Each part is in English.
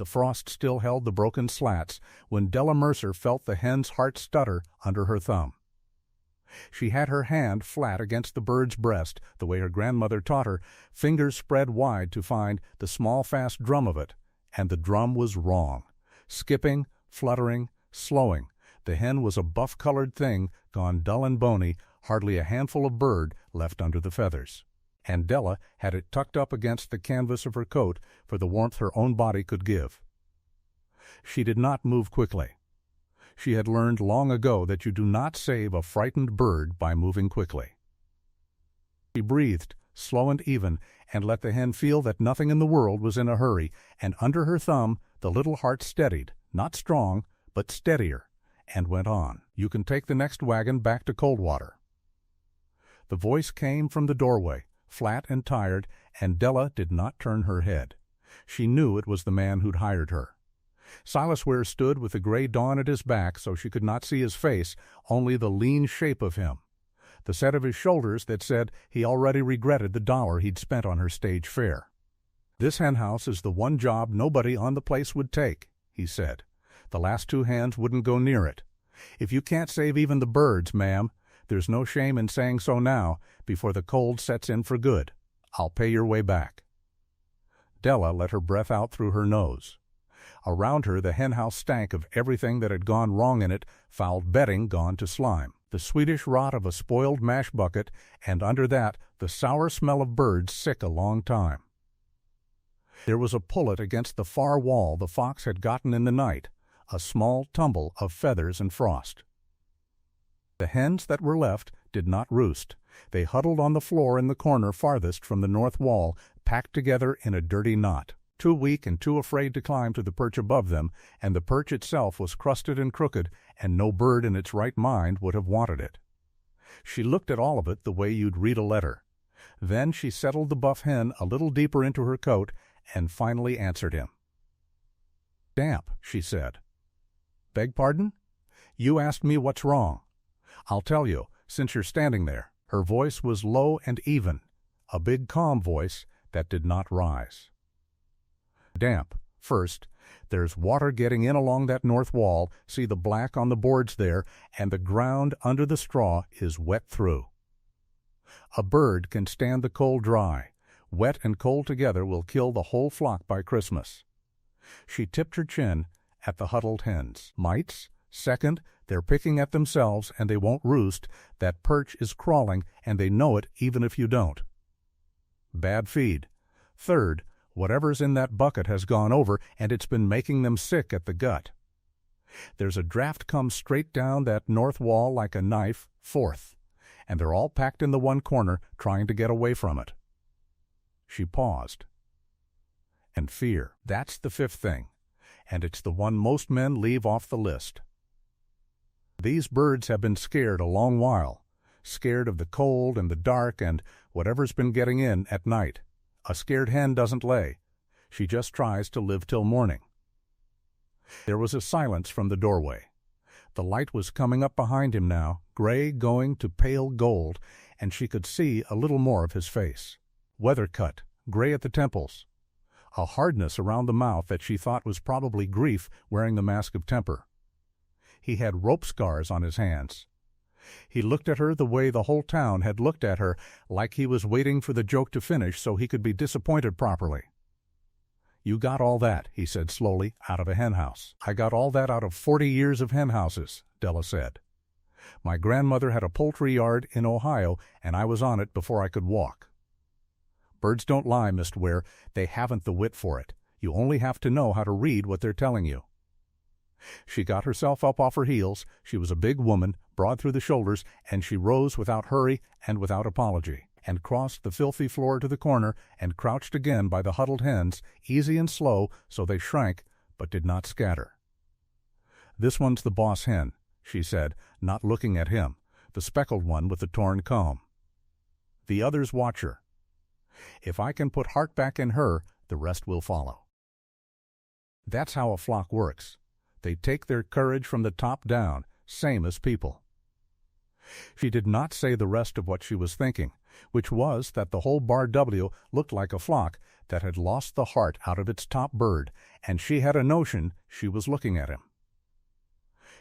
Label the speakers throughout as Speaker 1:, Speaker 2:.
Speaker 1: The frost still held the broken slats when Della Mercer felt the hen's heart stutter under her thumb. She had her hand flat against the bird's breast, the way her grandmother taught her, fingers spread wide to find the small fast drum of it, and the drum was wrong. Skipping, fluttering, slowing, the hen was a buff-colored thing, gone dull and bony, hardly a handful of bird left under the feathers. And Della had it tucked up against the canvas of her coat for the warmth her own body could give. She did not move quickly. She had learned long ago that you do not save a frightened bird by moving quickly. She breathed, slow and even, and let the hen feel that nothing in the world was in a hurry, and under her thumb the little heart steadied, not strong, but steadier, and went on. "You can take the next wagon back to Coldwater." The voice came from the doorway, flat and tired, and Della did not turn her head. She knew it was the man who'd hired her. Silas Ware stood with the gray dawn at his back so she could not see his face, only the lean shape of him, the set of his shoulders that said he already regretted the dollar he'd spent on her stage fare. "This henhouse is the one job nobody on the place would take," he said. "The last two hands wouldn't go near it. If you can't save even the birds, ma'am, there's no shame in saying so now, before the cold sets in for good. I'll pay your way back." Della let her breath out through her nose. Around her the henhouse stank of everything that had gone wrong in it, fouled bedding gone to slime, the Swedish rot of a spoiled mash bucket, and under that the sour smell of birds sick a long time. There was a pullet against the far wall the fox had gotten in the night, a small tumble of feathers and frost. The hens that were left did not roost. They huddled on the floor in the corner farthest from the north wall, packed together in a dirty knot, too weak and too afraid to climb to the perch above them, and the perch itself was crusted and crooked, and no bird in its right mind would have wanted it. She looked at all of it the way you'd read a letter. Then she settled the buff hen a little deeper into her coat, and finally answered him. "Damp," she said. "Beg pardon? You asked me what's wrong. I'll tell you, since you're standing there." Her voice was low and even, a big calm voice that did not rise. "Damp. First, there's water getting in along that north wall, see the black on the boards there, and the ground under the straw is wet through. A bird can stand the cold dry. Wet and cold together will kill the whole flock by Christmas." She tipped her chin at the huddled hens. "Mites? Second, they're picking at themselves and they won't roost. That perch is crawling and they know it even if you don't. Bad feed. Third, whatever's in that bucket has gone over and it's been making them sick at the gut. There's a draft comes straight down that north wall like a knife. Fourth, and they're all packed in the one corner trying to get away from it." She paused. "And fear. That's the fifth thing, and it's the one most men leave off the list. These birds have been scared a long while, scared of the cold and the dark and whatever's been getting in at night. A scared hen doesn't lay. She just tries to live till morning." There was a silence from the doorway. The light was coming up behind him now, gray going to pale gold, and she could see a little more of his face. Weather-cut, gray at the temples, a hardness around the mouth that she thought was probably grief wearing the mask of temper. He had rope scars on his hands. He looked at her the way the whole town had looked at her, like he was waiting for the joke to finish so he could be disappointed properly. "You got all that," he said slowly, "out of a henhouse." "I got all that out of 40 years of henhouses," Della said. "My grandmother had a poultry yard in Ohio, and I was on it before I could walk. Birds don't lie, Mr. Ware. They haven't the wit for it. You only have to know how to read what they're telling you." She got herself up off her heels. She was a big woman, broad through the shoulders, and she rose without hurry and without apology, and crossed the filthy floor to the corner and crouched again by the huddled hens, easy and slow so they shrank but did not scatter. "This one's the boss hen," she said, not looking at him, "the speckled one with the torn comb. The others watch her. If I can put heart back in her, the rest will follow. That's how a flock works. They take their courage from the top down, same as people." She did not say the rest of what she was thinking. which was that the whole Bar W looked like a flock that had lost the heart out of its top bird, and she had a notion she was looking at him.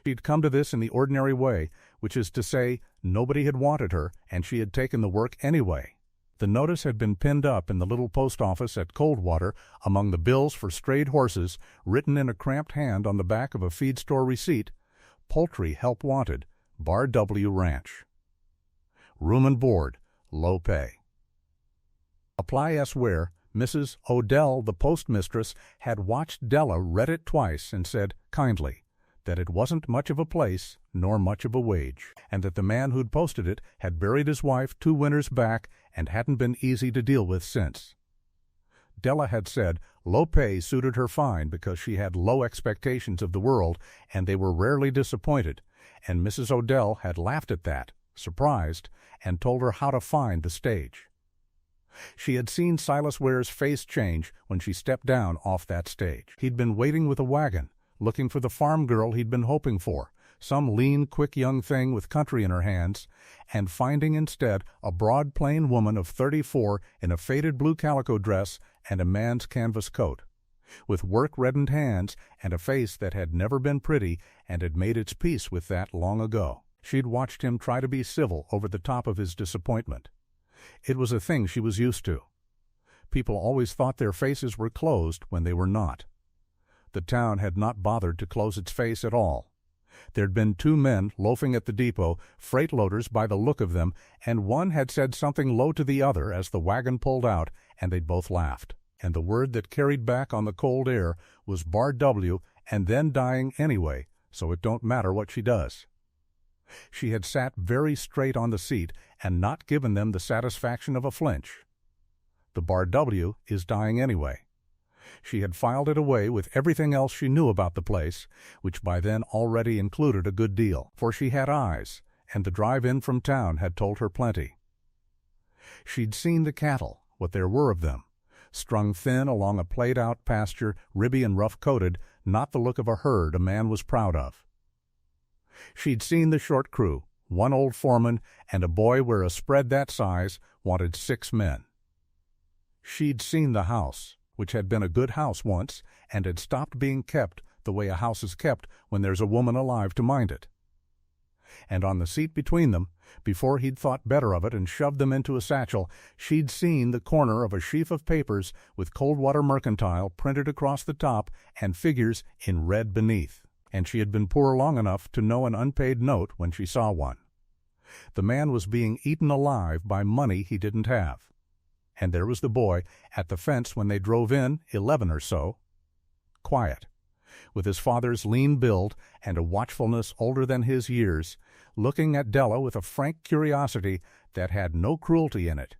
Speaker 1: She'd come to this in the ordinary way, which is to say, nobody had wanted her, and she had taken the work anyway. The notice had been pinned up in the little post office at Coldwater among the bills for strayed horses, written in a cramped hand on the back of a feed store receipt, "Poultry Help Wanted, Bar W Ranch. Room and board, low pay." Apply elsewhere. Mrs. Odell, the postmistress, had watched Della read it twice and said, kindly, that it wasn't much of a place nor much of a wage, and that the man who'd posted it had buried his wife 2 winters back and hadn't been easy to deal with since. Della had said low pay suited her fine because she had low expectations of the world, and they were rarely disappointed, and Mrs. Odell had laughed at that, surprised, and told her how to find the stage. She had seen Silas Ware's face change when she stepped down off that stage. He'd been waiting with a wagon, looking for the farm girl he'd been hoping for, some lean, quick young thing with country in her hands, and finding instead a broad, plain woman of 34 in a faded blue calico dress and a man's canvas coat, with work-reddened hands and a face that had never been pretty and had made its peace with that long ago. She'd watched him try to be civil over the top of his disappointment. It was a thing she was used to. People always thought their faces were closed when they were not. The town had not bothered to close its face at all. There'd been 2 men loafing at the depot, freight loaders by the look of them, and one had said something low to the other as the wagon pulled out, and they'd both laughed. And the word that carried back on the cold air was Bar W, and then dying anyway, so it don't matter what she does. She had sat very straight on the seat and not given them the satisfaction of a flinch. The Bar W is dying anyway. She had filed it away with everything else she knew about the place, which by then already included a good deal, for she had eyes, and the drive-in from town had told her plenty. She'd seen the cattle, what there were of them, strung thin along a played-out pasture, ribby and rough-coated, not the look of a herd a man was proud of. She'd seen the short crew, 1 old foreman, and a boy where a spread that size wanted 6 men. She'd seen the house, which had been a good house once, and had stopped being kept the way a house is kept when there's a woman alive to mind it. And on the seat between them, before he'd thought better of it and shoved them into a satchel, she'd seen the corner of a sheaf of papers with Coldwater Mercantile printed across the top and figures in red beneath. And she had been poor long enough to know an unpaid note when she saw one. The man was being eaten alive by money he didn't have. And there was the boy at the fence when they drove in, 11 or so, quiet, with his father's lean build and a watchfulness older than his years, looking at Della with a frank curiosity that had no cruelty in it,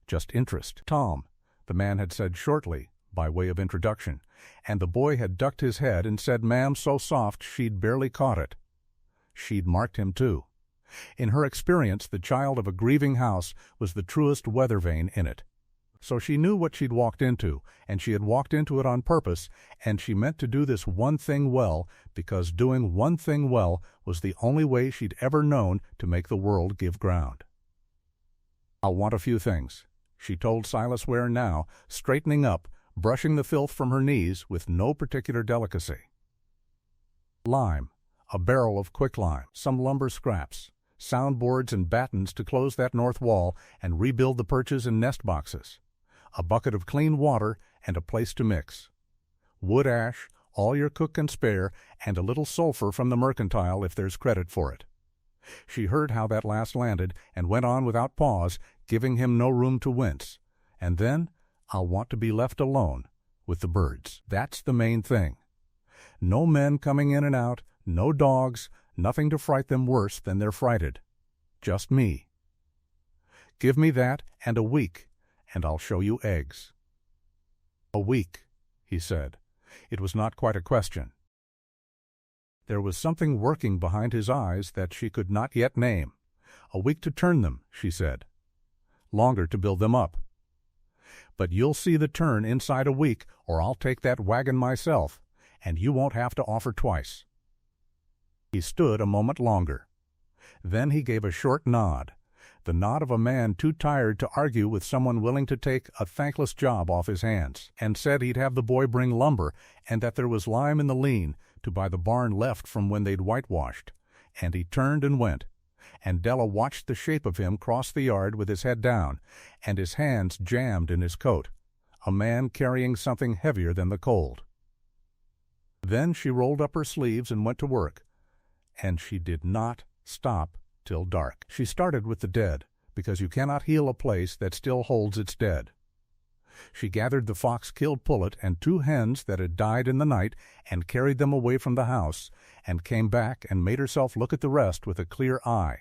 Speaker 1: just interest. "Tom," the man had said shortly, by way of introduction, and the boy had ducked his head and said ma'am so soft she'd barely caught it. She'd marked him, too. In her experience, the child of a grieving house was the truest weather vane in it. So she knew what she'd walked into, and she had walked into it on purpose, and she meant to do this one thing well, because doing one thing well was the only way she'd ever known to make the world give ground. "I'll want a few things," she told Silas Ware now, straightening up, brushing the filth from her knees with no particular delicacy. "Lime, a barrel of quicklime, some lumber scraps, soundboards and battens to close that north wall and rebuild the perches and nest boxes, a bucket of clean water and a place to mix, wood ash, all your cook can spare, and a little sulphur from the Mercantile if there's credit for it." She heard how that last landed and went on without pause, giving him no room to wince. "And then I'll want to be left alone with the birds. That's the main thing. No men coming in and out, no dogs, nothing to fright them worse than they're frighted. Just me. Give me that and a week, and I'll show you eggs." "A week," he said. It was not quite a question. There was something working behind his eyes that she could not yet name. "A week to turn them," she said. "Longer to build them up. But you'll see the turn inside a week, or I'll take that wagon myself, and you won't have to offer twice." He stood a moment longer. Then he gave a short nod. the nod of a man too tired to argue with someone willing to take a thankless job off his hands, and said he'd have the boy bring lumber and that there was lime in the lean to buy the barn left from when they'd whitewashed. And he turned and went, and Della watched the shape of him cross the yard with his head down and his hands jammed in his coat, a man carrying something heavier than the cold. Then she rolled up her sleeves and went to work, and she did not stop till dark. She started with the dead, because you cannot heal a place that still holds its dead. She gathered the fox-killed pullet and 2 hens that had died in the night and carried them away from the house, and came back and made herself look at the rest with a clear eye,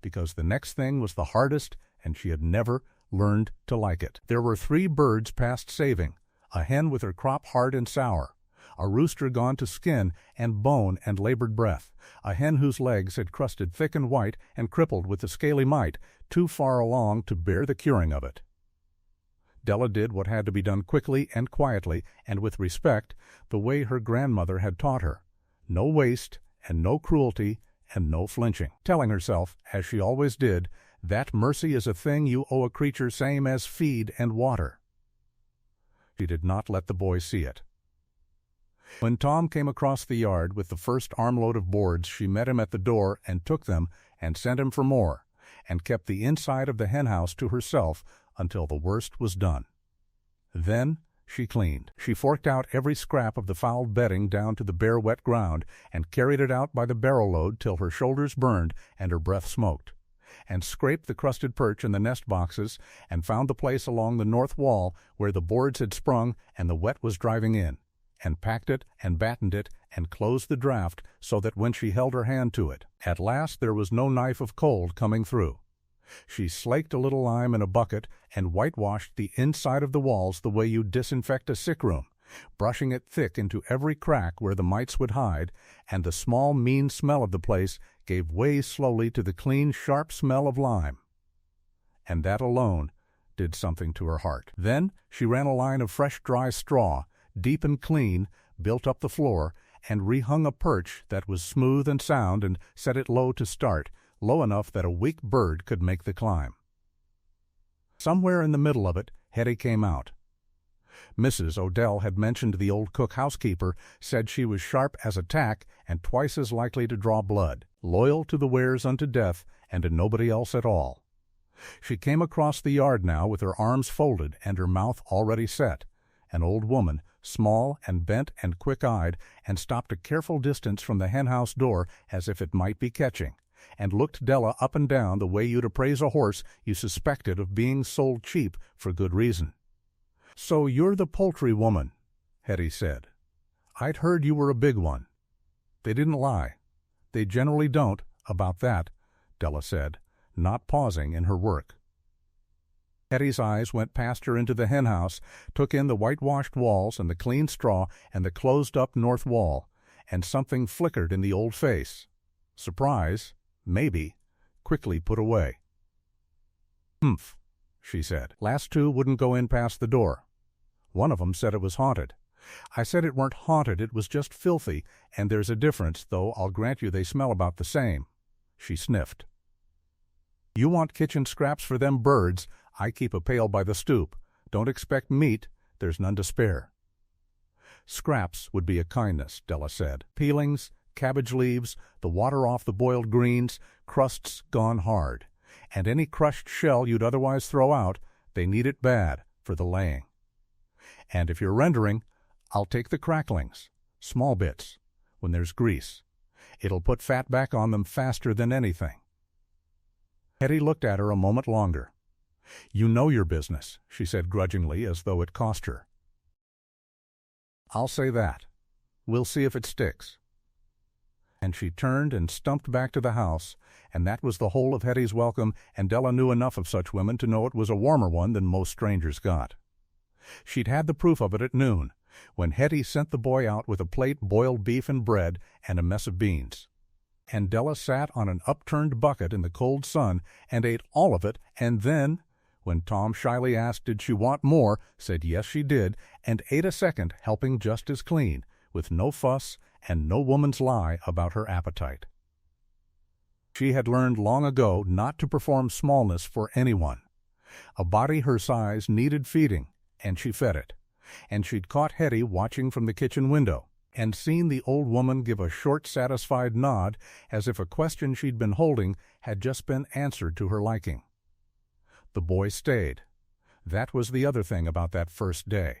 Speaker 1: because the next thing was the hardest and she had never learned to like it. There were 3 birds past saving, a hen with her crop hard and sour, a rooster gone to skin and bone and labored breath, a hen whose legs had crusted thick and white and crippled with the scaly mite, too far along to bear the curing of it. Della did what had to be done quickly and quietly and with respect, the way her grandmother had taught her. No waste and no cruelty and no flinching, telling herself, as she always did, that mercy is a thing you owe a creature same as feed and water. She did not let the boy see it. When Tom came across the yard with the first armload of boards, she met him at the door and took them and sent him for more, and kept the inside of the henhouse to herself until the worst was done. Then she cleaned. She forked out every scrap of the fouled bedding down to the bare wet ground, and carried it out by the barrow load till her shoulders burned and her breath smoked, and scraped the crusted perch in the nest boxes, and found the place along the north wall where the boards had sprung and the wet was driving in, and packed it and battened it and closed the draught so that when she held her hand to it, at last there was no knife of cold coming through. She slaked a little lime in a bucket and whitewashed the inside of the walls the way you disinfect a sick room, brushing it thick into every crack where the mites would hide, and the small mean smell of the place gave way slowly to the clean sharp smell of lime. And that alone did something to her heart. Then she ran a line of fresh dry straw, deep and clean, built up the floor, and rehung a perch that was smooth and sound, and set it low to start, low enough that a weak bird could make the climb. Somewhere in the middle of it, Hetty came out. Mrs. Odell had mentioned the old cook housekeeper, said she was sharp as a tack and twice as likely to draw blood, loyal to the wares unto death and to nobody else at all. She came across the yard now with her arms folded and her mouth already set, an old woman, small and bent and quick-eyed, and stopped a careful distance from the henhouse door as if it might be catching, and looked Della up and down the way you'd appraise a horse you suspected of being sold cheap for good reason. "So you're the poultry woman," Hetty said. "I'd heard you were a big one." "They didn't lie. They generally don't, about that," Della said, not pausing in her work. Hetty's eyes went past her into the henhouse, took in the whitewashed walls and the clean straw and the closed-up north wall, and something flickered in the old face. Surprise, maybe, quickly put away. "Humph," she said. "Last 2 wouldn't go in past the door. One of 'em said it was haunted. I said it weren't haunted, it was just filthy, and there's a difference, though I'll grant you they smell about the same." She sniffed. "You want kitchen scraps for them birds, I keep a pail by the stoop. Don't expect meat, there's none to spare." "Scraps would be a kindness," Della said. "Peelings, cabbage leaves, the water off the boiled greens, crusts gone hard, and any crushed shell you'd otherwise throw out, they need it bad for the laying. And if you're rendering, I'll take the cracklings, small bits, when there's grease. It'll put fat back on them faster than anything." Hetty looked at her a moment longer. "You know your business," she said grudgingly, as though it cost her. "I'll say that. We'll see if it sticks." And she turned and stumped back to the house, and that was the whole of Hetty's welcome, and Della knew enough of such women to know it was a warmer one than most strangers got. She'd had the proof of it at noon, when Hetty sent the boy out with a plate boiled beef and bread and a mess of beans. And Della sat on an upturned bucket in the cold sun and ate all of it, and then, when Tom shyly asked did she want more, said yes she did, and ate a second, helping just as clean, with no fuss and no woman's lie about her appetite. She had learned long ago not to perform smallness for anyone. A body her size needed feeding, and she fed it. And she'd caught Hetty watching from the kitchen window, and seen the old woman give a short, satisfied nod as if a question she'd been holding had just been answered to her liking. The boy stayed. That was the other thing about that first day.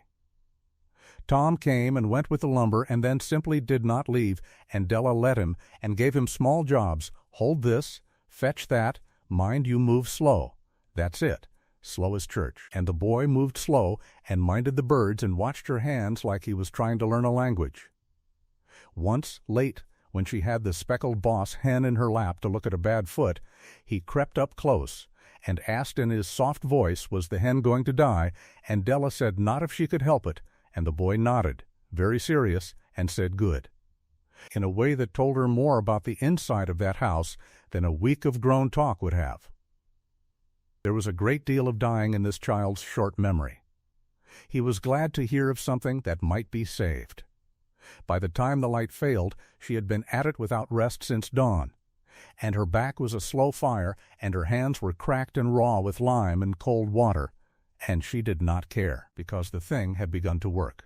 Speaker 1: Tom came and went with the lumber and then simply did not leave, and Della let him and gave him small jobs. Hold this, fetch that, mind you move slow. That's it, slow as church. And the boy moved slow and minded the birds and watched her hands like he was trying to learn a language. Once, late, when she had the speckled boss hen in her lap to look at a bad foot, he crept up close and asked in his soft voice was the hen going to die, and Della said not if she could help it, and the boy nodded, very serious, and said good, in a way that told her more about the inside of that house than a week of grown talk would have. There was a great deal of dying in this child's short memory. He was glad to hear of something that might be saved. By the time the light failed, she had been at it without rest since dawn, and her back was a slow fire, and her hands were cracked and raw with lime and cold water, and she did not care, because the thing had begun to work.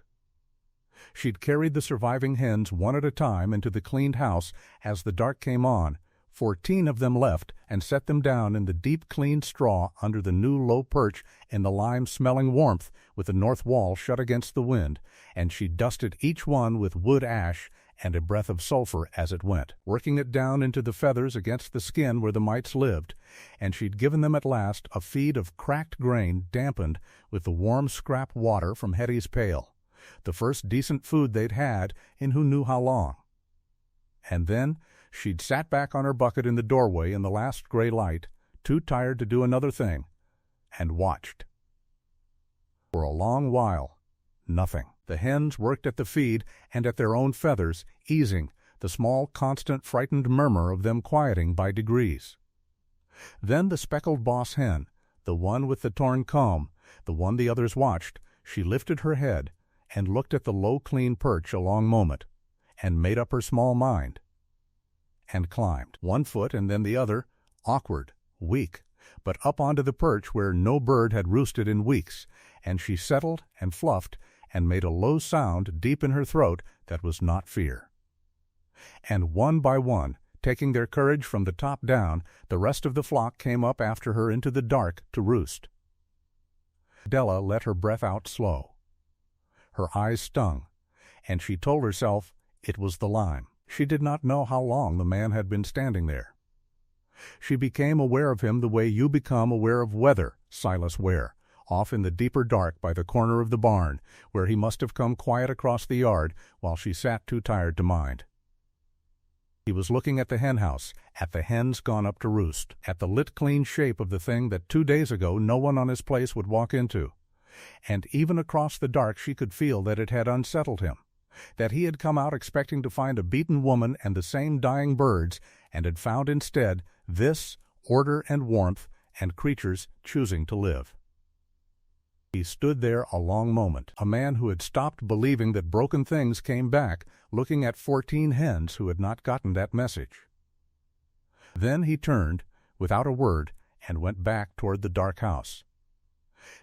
Speaker 1: She'd carried the surviving hens one at a time into the cleaned house as the dark came on, 14 of them left, and set them down in the deep clean straw under the new low perch in the lime-smelling warmth with the north wall shut against the wind, and she dusted each one with wood ash and a breath of sulphur as it went, working it down into the feathers against the skin where the mites lived, and she'd given them at last a feed of cracked grain dampened with the warm scrap water from Hetty's pail, the first decent food they'd had in who knew how long. And then she'd sat back on her bucket in the doorway in the last gray light, too tired to do another thing, and watched. For a long while, nothing. The hens worked at the feed and at their own feathers, easing, the small, constant, frightened murmur of them quieting by degrees. Then the speckled boss hen, the one with the torn comb, the one the others watched, she lifted her head and looked at the low, clean perch a long moment, and made up her small mind, and climbed, one foot and then the other, awkward, weak, but up onto the perch where no bird had roosted in weeks, and she settled and fluffed and made a low sound deep in her throat that was not fear. And one by one, taking their courage from the top down, the rest of the flock came up after her into the dark to roost. Della let her breath out slow. Her eyes stung, and she told herself it was the lime. She did not know how long the man had been standing there. She became aware of him the way you become aware of weather, Silas Ware, off in the deeper dark by the corner of the barn, where he must have come quiet across the yard while she sat too tired to mind. He was looking at the henhouse, at the hens gone up to roost, at the lit clean shape of the thing that 2 days ago no one on his place would walk into. And even across the dark she could feel that it had unsettled him, that he had come out expecting to find a beaten woman and the same dying birds, and had found instead this, order and warmth, and creatures choosing to live. He stood there a long moment, a man who had stopped believing that broken things came back, looking at 14 hens who had not gotten that message. Then he turned, without a word, and went back toward the dark house.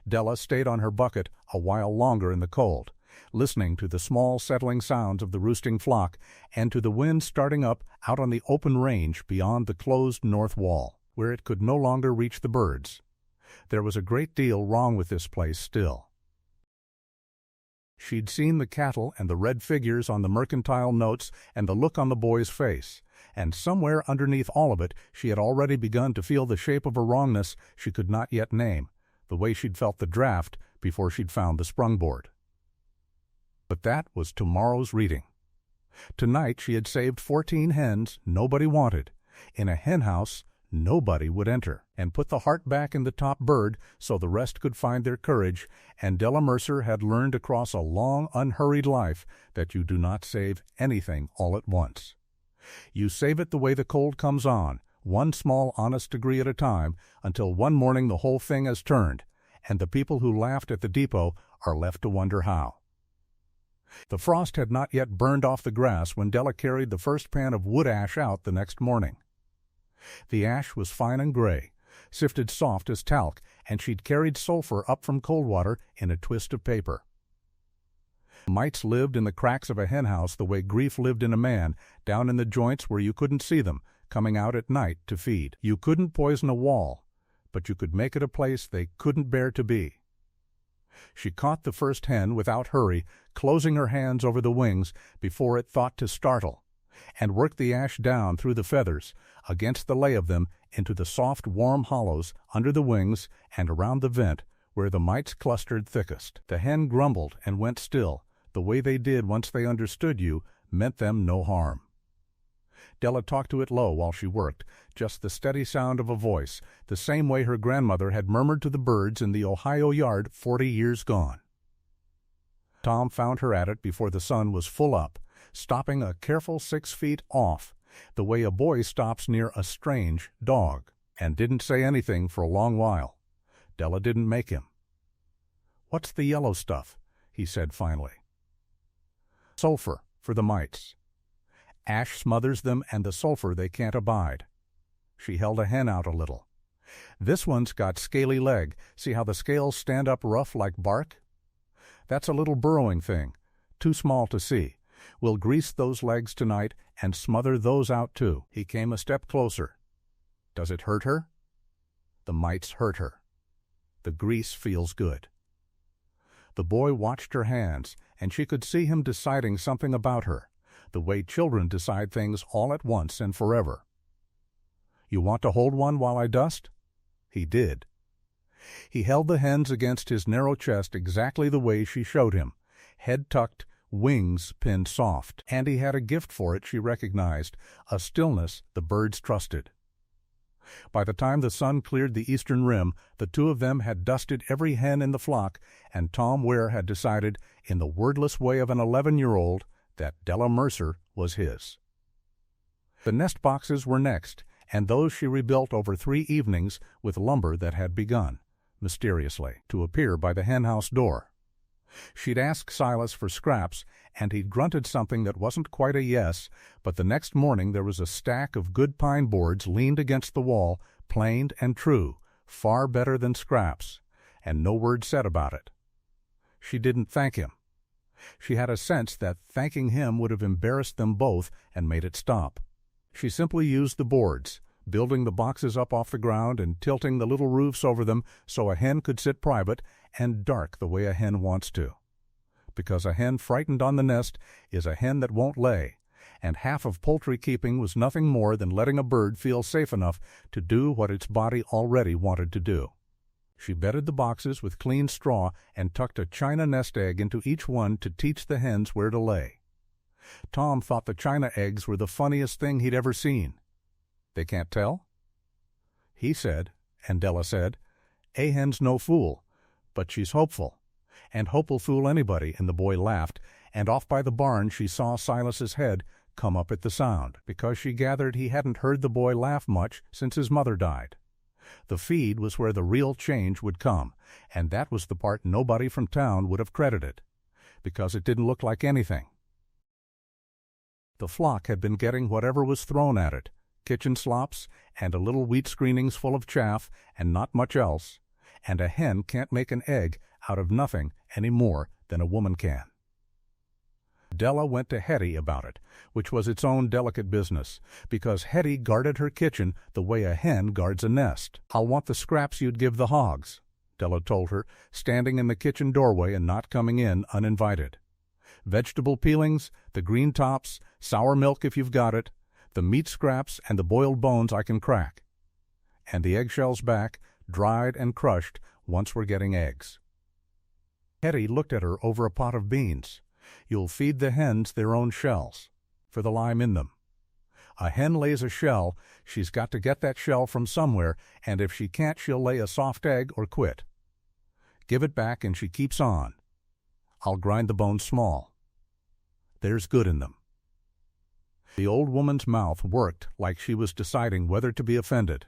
Speaker 1: Della stayed on her bucket a while longer in the cold, listening to the small settling sounds of the roosting flock and to the wind starting up out on the open range beyond the closed north wall, where it could no longer reach the birds. There was a great deal wrong with this place still. She'd seen the cattle and the red figures on the mercantile notes and the look on the boy's face, and somewhere underneath all of it she had already begun to feel the shape of a wrongness she could not yet name, the way she'd felt the draft before she'd found the sprungboard. But that was tomorrow's reading. Tonight she had saved 14 hens nobody wanted, in a henhouse nobody would enter, and put the heart back in the top bird so the rest could find their courage, and Della Mercer had learned across a long, unhurried life that you do not save anything all at once. You save it the way the cold comes on, one small honest degree at a time, until one morning the whole thing has turned, and the people who laughed at the depot are left to wonder how. The frost had not yet burned off the grass when Della carried the first pan of wood ash out the next morning. The ash was fine and gray, sifted soft as talc, and she'd carried sulfur up from cold water in a twist of paper. Mites lived in the cracks of a henhouse the way grief lived in a man, down in the joints where you couldn't see them, coming out at night to feed. You couldn't poison a wall, but you could make it a place they couldn't bear to be. She caught the first hen without hurry, closing her hands over the wings before it thought to startle, and worked the ash down through the feathers, against the lay of them, into the soft, warm hollows under the wings and around the vent where the mites clustered thickest. The hen grumbled and went still. The way they did once they understood you meant them no harm. Della talked to it low while she worked, just the steady sound of a voice, the same way her grandmother had murmured to the birds in the Ohio yard 40 years gone. Tom found her at it before the sun was full up, stopping a careful 6 feet off, the way a boy stops near a strange dog, and didn't say anything for a long while. Della didn't make him. "What's the yellow stuff?" he said finally. "Sulfur, for the mites. Ash smothers them, and the sulfur they can't abide." She held a hen out a little. "This one's got scaly leg. See how the scales stand up rough like bark? That's a little burrowing thing, too small to see. We'll grease those legs tonight and smother those out too." He came a step closer. "Does it hurt her?" "The mites hurt her. The grease feels good." The boy watched her hands, and she could see him deciding something about her, the way children decide things all at once and forever. "You want to hold one while I dust?" He did. He held the hens against his narrow chest exactly the way she showed him, head tucked, wings pinned soft, and he had a gift for it she recognized, a stillness the birds trusted. By the time the sun cleared the eastern rim, the two of them had dusted every hen in the flock, and Tom Ware had decided, in the wordless way of an 11-year-old, that Della Mercer was his. The nest boxes were next, and those she rebuilt over 3 evenings with lumber that had begun, mysteriously, to appear by the henhouse door. She'd asked Silas for scraps, and he'd grunted something that wasn't quite a yes, but the next morning there was a stack of good pine boards leaned against the wall, planed and true, far better than scraps, and no word said about it. She didn't thank him. She had a sense that thanking him would have embarrassed them both and made it stop. She simply used the boards, building the boxes up off the ground and tilting the little roofs over them so a hen could sit private and dark the way a hen wants to. Because a hen frightened on the nest is a hen that won't lay, and half of poultry keeping was nothing more than letting a bird feel safe enough to do what its body already wanted to do. She bedded the boxes with clean straw and tucked a china nest egg into each one to teach the hens where to lay. Tom thought the china eggs were the funniest thing he'd ever seen. "They can't tell?" He said, and Della said, "A hen's no fool, but she's hopeful, and hope will fool anybody," and the boy laughed, and off by the barn she saw Silas's head come up at the sound, because she gathered he hadn't heard the boy laugh much since his mother died. The feed was where the real change would come, and that was the part nobody from town would have credited, because it didn't look like anything. The flock had been getting whatever was thrown at it, kitchen slops and a little wheat screenings full of chaff and not much else, and a hen can't make an egg out of nothing any more than a woman can. Della went to Hetty about it, which was its own delicate business, because Hetty guarded her kitchen the way a hen guards a nest. "I'll want the scraps you'd give the hogs," Della told her, standing in the kitchen doorway and not coming in uninvited. "Vegetable peelings, the green tops, sour milk if you've got it, the meat scraps and the boiled bones I can crack. And the eggshells back, dried and crushed, once we're getting eggs." Hetty looked at her over a pot of beans. "You'll feed the hens their own shells, for the lime in them. A hen lays a shell, she's got to get that shell from somewhere, and if she can't she'll lay a soft egg or quit. Give it back and she keeps on. I'll grind the bones small. There's good in them." The old woman's mouth worked like she was deciding whether to be offended.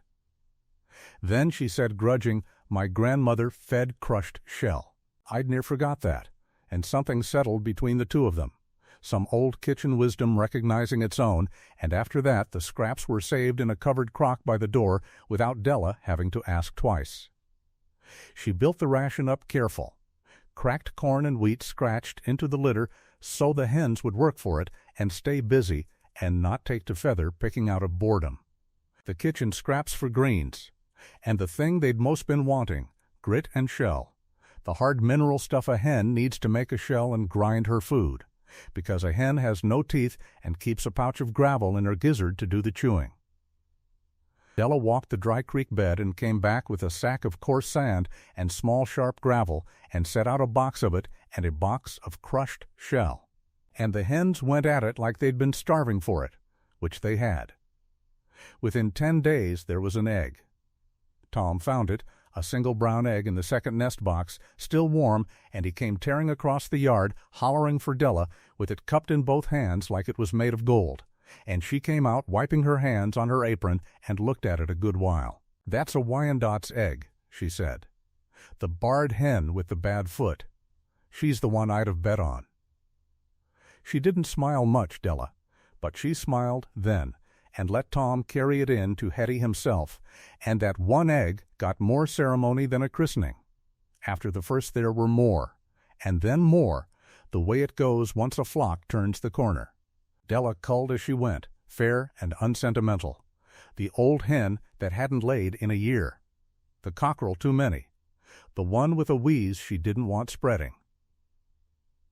Speaker 1: Then she said grudging, "My grandmother fed crushed shell. I'd near forgot that, and something settled between the two of them. some old kitchen wisdom recognizing its own, and after that the scraps were saved in a covered crock by the door without Della having to ask twice. She built the ration up careful. Cracked corn and wheat scratched into the litter so the hens would work for it and stay busy and not take to feather picking out of boredom. The kitchen scraps for greens, and the thing they'd most been wanting, grit and shell. The hard mineral stuff a hen needs to make a shell and grind her food, because a hen has no teeth and keeps a pouch of gravel in her gizzard to do the chewing. Della walked the dry creek bed and came back with a sack of coarse sand and small sharp gravel and set out a box of it and a box of crushed shell. And the hens went at it like they'd been starving for it, which they had. Within 10 days there was an egg. Tom found it, a single brown egg in the second nest box, still warm, and he came tearing across the yard, hollering for Della, with it cupped in both hands like it was made of gold. And she came out wiping her hands on her apron and looked at it a good while. "That's a Wyandottes egg," she said. "The barred hen with the bad foot. She's the one I'd have bet on." She didn't smile much, Della, but she smiled then, and let Tom carry it in to Hetty himself, and that one egg got more ceremony than a christening. After the first there were more, and then more, the way it goes once a flock turns the corner. Della culled as she went, fair and unsentimental. The old hen that hadn't laid in a year. The cockerel too many. The one with a wheeze she didn't want spreading.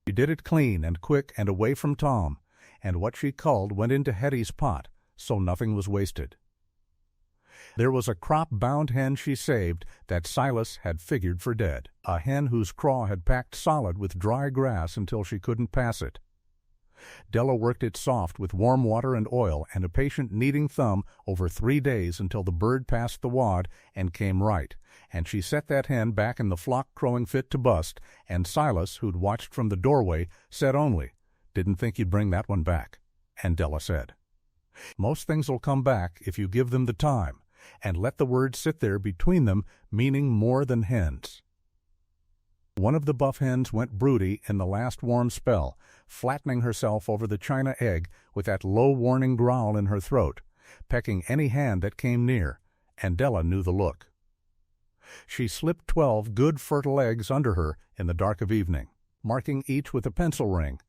Speaker 1: She did it clean and quick and away from Tom, and what she culled went into Hetty's pot, so nothing was wasted. There was a crop-bound hen she saved that Silas had figured for dead, a hen whose craw had packed solid with dry grass until she couldn't pass it. Della worked it soft with warm water and oil and a patient kneading thumb over 3 days until the bird passed the wad and came right, and she set that hen back in the flock crowing fit to bust, and Silas, who'd watched from the doorway, said only, "Didn't think you'd bring that one back." And Della said, "Most things'll come back if you give them the time, and let the word sit there between them, meaning more than hens." One of the buff hens went broody in the last warm spell, flattening herself over the china egg with that low warning growl in her throat, pecking any hand that came near, and Della knew the look. She slipped 12 good fertile eggs under her in the dark of evening, marking each with a pencil ring,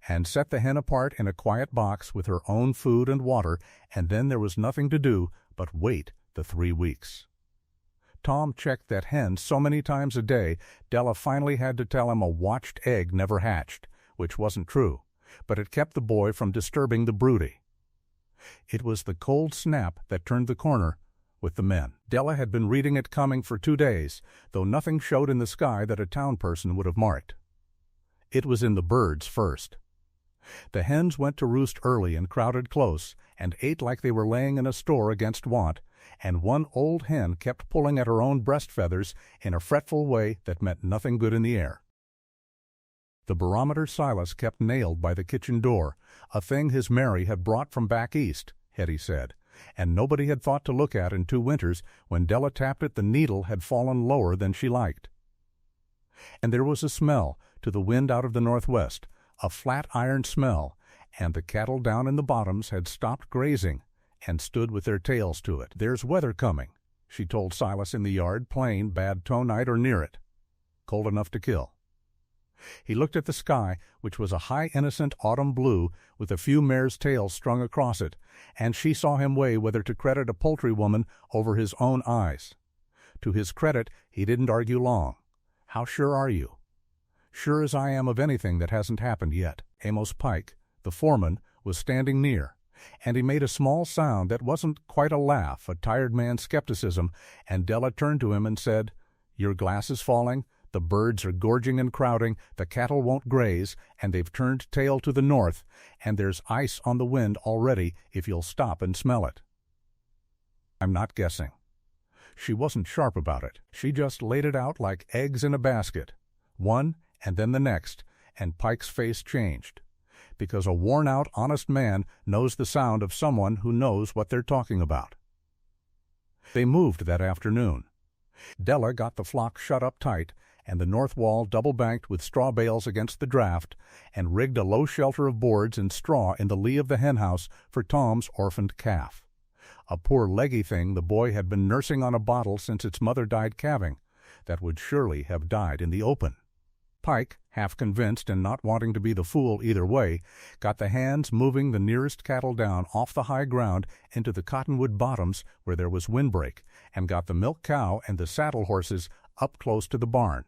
Speaker 1: and set the hen apart in a quiet box with her own food and water, and then there was nothing to do but wait the 3 weeks. Tom checked that hen so many times a day, Della finally had to tell him a watched egg never hatched, which wasn't true, but it kept the boy from disturbing the broody. It was the cold snap that turned the corner with the men. Della had been reading it coming for 2 days, though nothing showed in the sky that a town person would have marked. It was in the birds first. The hens went to roost early and crowded close, and ate like they were laying in a store against want, and one old hen kept pulling at her own breast feathers in a fretful way that meant nothing good in the air. The barometer Silas kept nailed by the kitchen door, a thing his Mary had brought from back east, Hetty said, and nobody had thought to look at in 2 winters. When Della tapped it, the needle had fallen lower than she liked. And there was a smell to the wind out of the northwest, a flat iron smell, and the cattle down in the bottoms had stopped grazing and stood with their tails to it. "There's weather coming," she told Silas in the yard, plain, bad tow night or near it. Cold enough to kill. He looked at the sky, which was a high innocent autumn blue with a few mares' tails strung across it, and she saw him weigh whether to credit a poultry woman over his own eyes. To his credit, he didn't argue long. "How sure are you?" "Sure as I am of anything that hasn't happened yet." Amos Pike, the foreman, was standing near, and he made a small sound that wasn't quite a laugh, a tired man's skepticism, and Della turned to him and said, "Your glass is falling, the birds are gorging and crowding, the cattle won't graze, and they've turned tail to the north, and there's ice on the wind already if you'll stop and smell it." I'm not guessing. She wasn't sharp about it. She just laid it out like eggs in a basket, one and then the next, and Pike's face changed, because a worn-out, honest man knows the sound of someone who knows what they're talking about. They moved that afternoon. Della got the flock shut up tight, and the north wall double-banked with straw bales against the draft, and rigged a low shelter of boards and straw in the lee of the henhouse for Tom's orphaned calf. A poor leggy thing the boy had been nursing on a bottle since its mother died calving, that would surely have died in the open. Pike, half convinced and not wanting to be the fool either way, got the hands moving the nearest cattle down off the high ground into the cottonwood bottoms where there was windbreak, and got the milk cow and the saddle horses up close to the barn.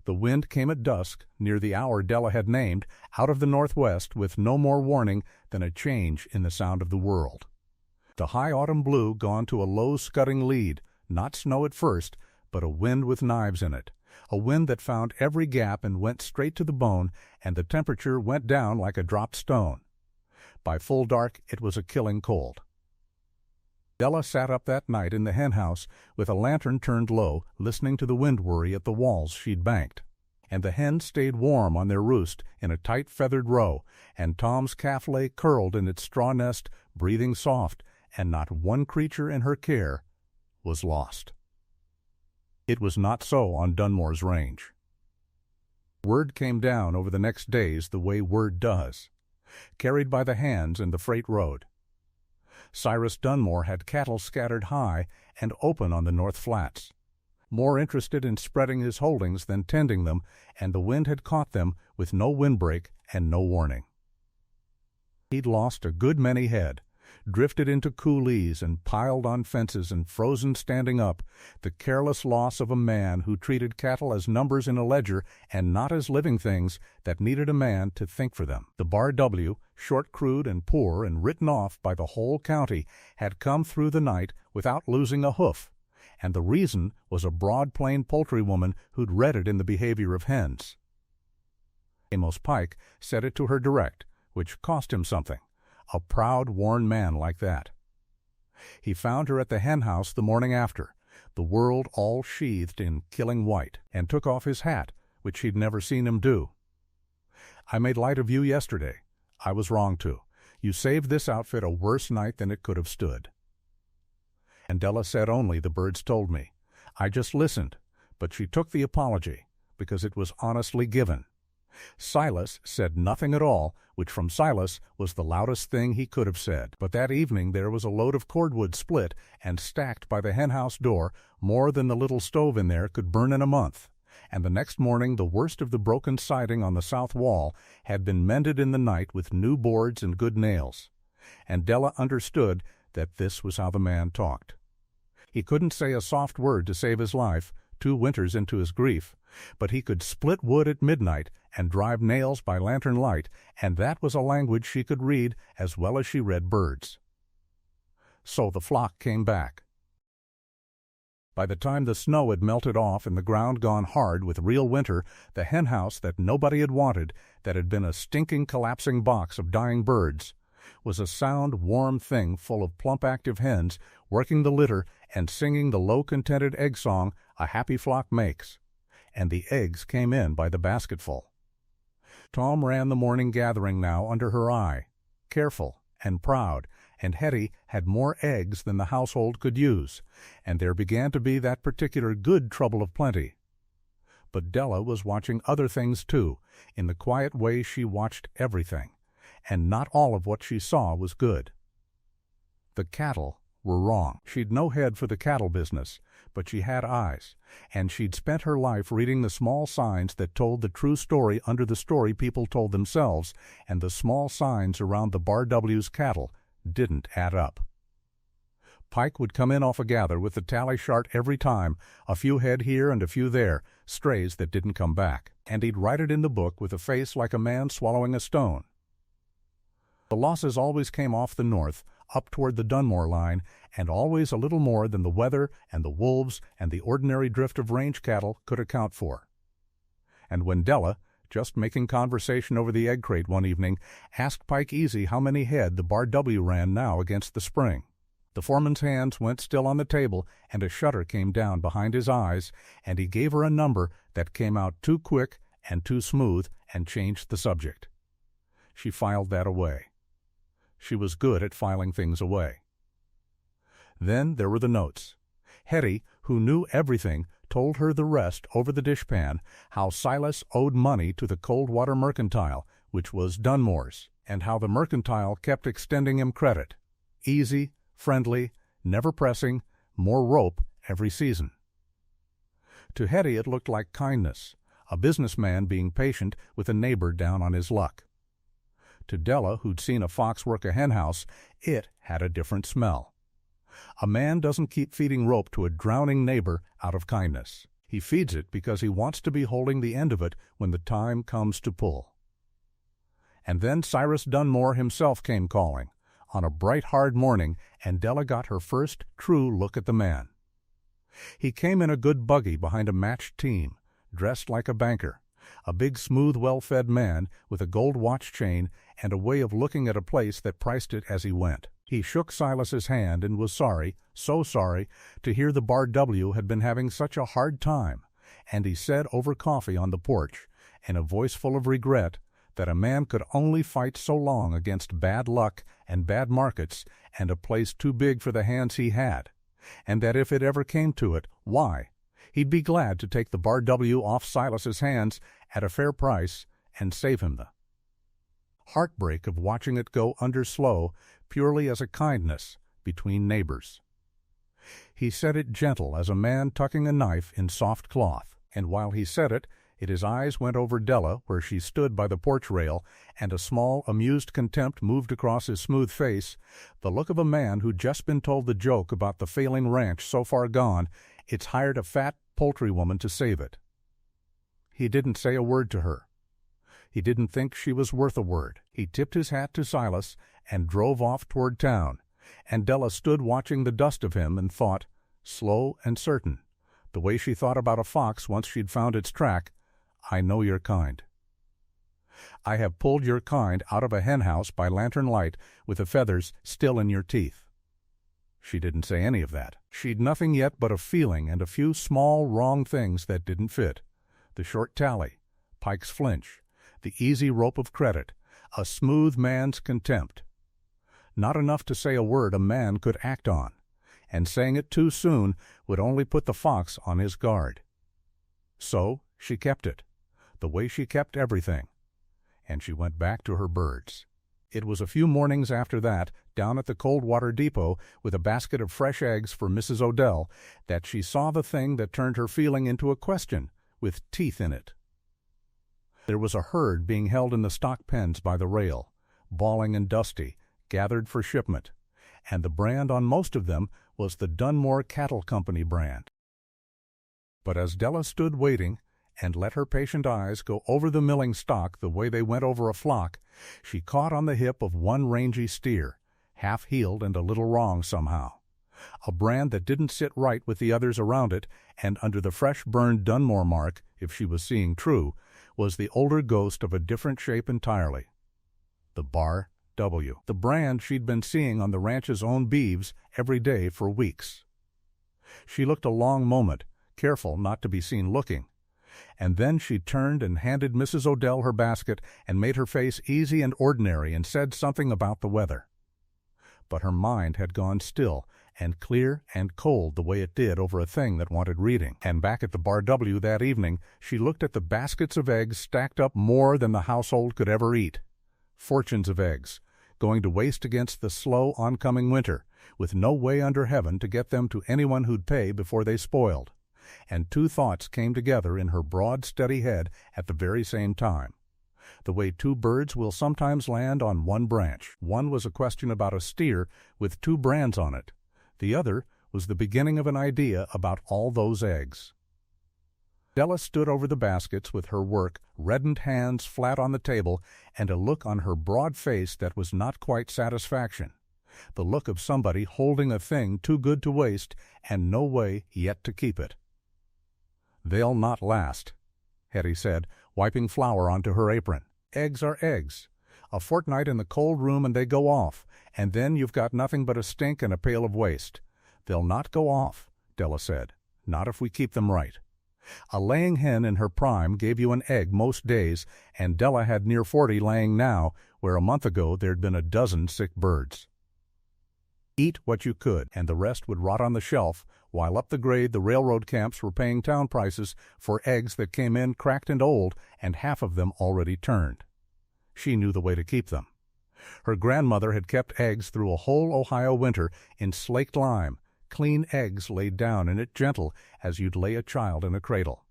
Speaker 1: The wind came at dusk, near the hour Della had named, out of the northwest with no more warning than a change in the sound of the world. The high autumn blue gone to a low scudding lead, not snow at first, but a wind with knives in it, a wind that found every gap and went straight to the bone, and the temperature went down like a dropped stone. By full dark it was a killing cold. Della sat up that night in the henhouse with a lantern turned low, listening to the wind worry at the walls she'd banked. And the hens stayed warm on their roost in a tight feathered row, and Tom's calf lay curled in its straw nest, breathing soft, and not one creature in her care was lost. It was not so on Dunmore's range. Word came down over the next days the way word does, carried by the hands in the freight road. Cyrus Dunmore had cattle scattered high and open on the North Flats, more interested in spreading his holdings than tending them, and the wind had caught them with no windbreak and no warning. He'd lost a good many head, drifted into coulees and piled on fences and frozen standing up, the careless loss of a man who treated cattle as numbers in a ledger and not as living things that needed a man to think for them. The Bar W, short-crewed and poor and written off by the whole county, had come through the night without losing a hoof, and the reason was a broad plain poultry woman who'd read it in the behavior of hens. Amos Pike said it to her direct, which cost him something. A proud, worn man like that. He found her at the henhouse the morning after, the world all sheathed in killing white, and took off his hat, which she'd never seen him do. "I made light of you yesterday. I was wrong to. You saved this outfit a worse night than it could have stood." And Della said only, "The birds told me. I just listened," but she took the apology, because it was honestly given. Silas said nothing at all, which from Silas was the loudest thing he could have said. But that evening there was a load of cordwood split and stacked by the henhouse door, more than the little stove in there could burn in a month, and the next morning the worst of the broken siding on the south wall had been mended in the night with new boards and good nails. And Della understood that this was how the man talked. He couldn't say a soft word to save his life, 2 winters into his grief, but he could split wood at midnight and drive nails by lantern light, and that was a language she could read as well as she read birds. So the flock came back. By the time the snow had melted off and the ground gone hard with real winter, the henhouse that nobody had wanted, that had been a stinking collapsing box of dying birds, was a sound, warm thing full of plump active hens working the litter and singing the low contented egg song a happy flock makes, and the eggs came in by the basketful. Tom ran the morning gathering now under her eye, careful and proud, and Hetty had more eggs than the household could use, and there began to be that particular good trouble of plenty. But Della was watching other things too, in the quiet way she watched everything, and not all of what she saw was good. The cattle were wrong. She'd no head for the cattle business, but she had eyes, and she'd spent her life reading the small signs that told the true story under the story people told themselves, and the small signs around the Bar W's cattle didn't add up. Pike would come in off a gather with the tally chart every time, a few head here and a few there, strays that didn't come back, and he'd write it in the book with a face like a man swallowing a stone. The losses always came off the north, up toward the Dunmore line, and always a little more than the weather and the wolves and the ordinary drift of range cattle could account for. And when Della, just making conversation over the egg crate one evening, asked Pike Easy how many head the Bar W ran now against the spring, the foreman's hands went still on the table, and a shutter came down behind his eyes, and he gave her a number that came out too quick and too smooth and changed the subject. She filed that away. She was good at filing things away. Then there were the notes. Hetty, who knew everything, told her the rest over the dishpan, how Silas owed money to the Coldwater Mercantile, which was Dunmore's, and how the Mercantile kept extending him credit. Easy, friendly, never pressing, more rope every season. To Hetty it looked like kindness, a businessman being patient with a neighbor down on his luck. To Della, who'd seen a fox work a henhouse, it had a different smell. A man doesn't keep feeding rope to a drowning neighbor out of kindness. He feeds it because he wants to be holding the end of it when the time comes to pull. And then Cyrus Dunmore himself came calling, on a bright, hard morning, and Della got her first true look at the man. He came in a good buggy behind a matched team, dressed like a banker, a big, smooth, well-fed man with a gold watch chain and a way of looking at a place that priced it as he went. He shook Silas's hand and was sorry, so sorry, to hear the Bar W had been having such a hard time, and he said over coffee on the porch, in a voice full of regret, that a man could only fight so long against bad luck and bad markets and a place too big for the hands he had, and that if it ever came to it, why, he'd be glad to take the Bar W off Silas's hands at a fair price and save him the heartbreak of watching it go under slow, purely as a kindness between neighbors. He said it gentle as a man tucking a knife in soft cloth, and while he said it, his eyes went over Della where she stood by the porch rail, and a small, amused contempt moved across his smooth face, the look of a man who'd just been told the joke about the failing ranch so far gone, it's hired a fat poultry woman to save it. He didn't say a word to her. He didn't think she was worth a word. He tipped his hat to Silas and drove off toward town, and Della stood watching the dust of him and thought, slow and certain, the way she thought about a fox once she'd found its track, I know your kind. I have pulled your kind out of a henhouse by lantern light with the feathers still in your teeth. She didn't say any of that. She'd nothing yet but a feeling and a few small wrong things that didn't fit. The short tally, Pike's flinch, the easy rope of credit, a smooth man's contempt. Not enough to say a word a man could act on, and saying it too soon would only put the fox on his guard. So she kept it, the way she kept everything, and she went back to her birds. It was a few mornings after that, down at the Coldwater Depot with a basket of fresh eggs for Mrs. Odell, that she saw the thing that turned her feeling into a question, with teeth in it. There was a herd being held in the stock pens by the rail, bawling and dusty, gathered for shipment, and the brand on most of them was the Dunmore Cattle Company brand. But as Della stood waiting, and let her patient eyes go over the milling stock the way they went over a flock, she caught on the hip of one rangy steer, half-heeled and a little wrong somehow. A brand that didn't sit right with the others around it, and under the fresh burned Dunmore mark, if she was seeing true, was the older ghost of a different shape entirely. The Bar W. The brand she'd been seeing on the ranch's own beeves every day for weeks. She looked a long moment, careful not to be seen looking, and then she turned and handed Mrs. Odell her basket and made her face easy and ordinary and said something about the weather. But her mind had gone still and clear and cold the way it did over a thing that wanted reading. And back at the Bar W that evening, she looked at the baskets of eggs stacked up more than the household could ever eat. Fortunes of eggs, going to waste against the slow oncoming winter, with no way under heaven to get them to anyone who'd pay before they spoiled. And two thoughts came together in her broad, steady head at the very same time. The way two birds will sometimes land on one branch. One was a question about a steer with two brands on it. The other was the beginning of an idea about all those eggs. Della stood over the baskets with her work, reddened hands flat on the table, and a look on her broad face that was not quite satisfaction. The look of somebody holding a thing too good to waste and no way yet to keep it. "They'll not last," Hetty said, wiping flour onto her apron. "Eggs are eggs. A fortnight in the cold room and they go off, and then you've got nothing but a stink and a pail of waste. They'll not go off," Della said, "not if we keep them right. A laying hen in her prime gave you an egg most days, and Della had near 40 laying now, where a month ago there'd been a dozen sick birds." Eat what you could, and the rest would rot on the shelf, while up the grade the railroad camps were paying town prices for eggs that came in cracked and old, and half of them already turned. She knew the way to keep them. Her grandmother had kept eggs through a whole Ohio winter in slaked lime, clean eggs laid down in it gentle as you'd lay a child in a cradle.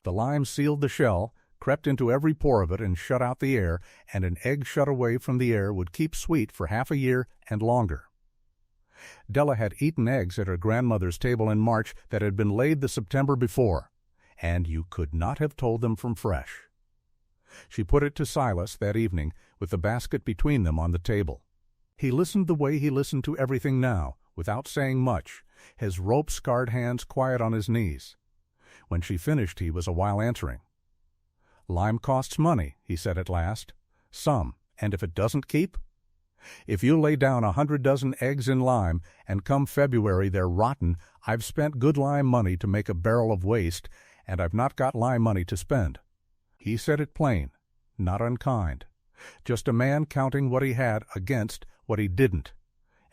Speaker 1: The lime sealed the shell, crept into every pore of it and shut out the air, and an egg shut away from the air would keep sweet for half a year and longer. Della had eaten eggs at her grandmother's table in March that had been laid the September before, and you could not have told them from fresh. She put it to Silas that evening, with the basket between them on the table. He listened the way he listened to everything now, without saying much, his rope-scarred hands quiet on his knees. When she finished he was a while answering. "Lime costs money," he said at last. "Some, and if it doesn't keep? If you lay down 100 dozen eggs in lime, and come February they're rotten, I've spent good lime money to make a barrel of waste, and I've not got lime money to spend." He said it plain, not unkind. Just a man counting what he had against what he didn't.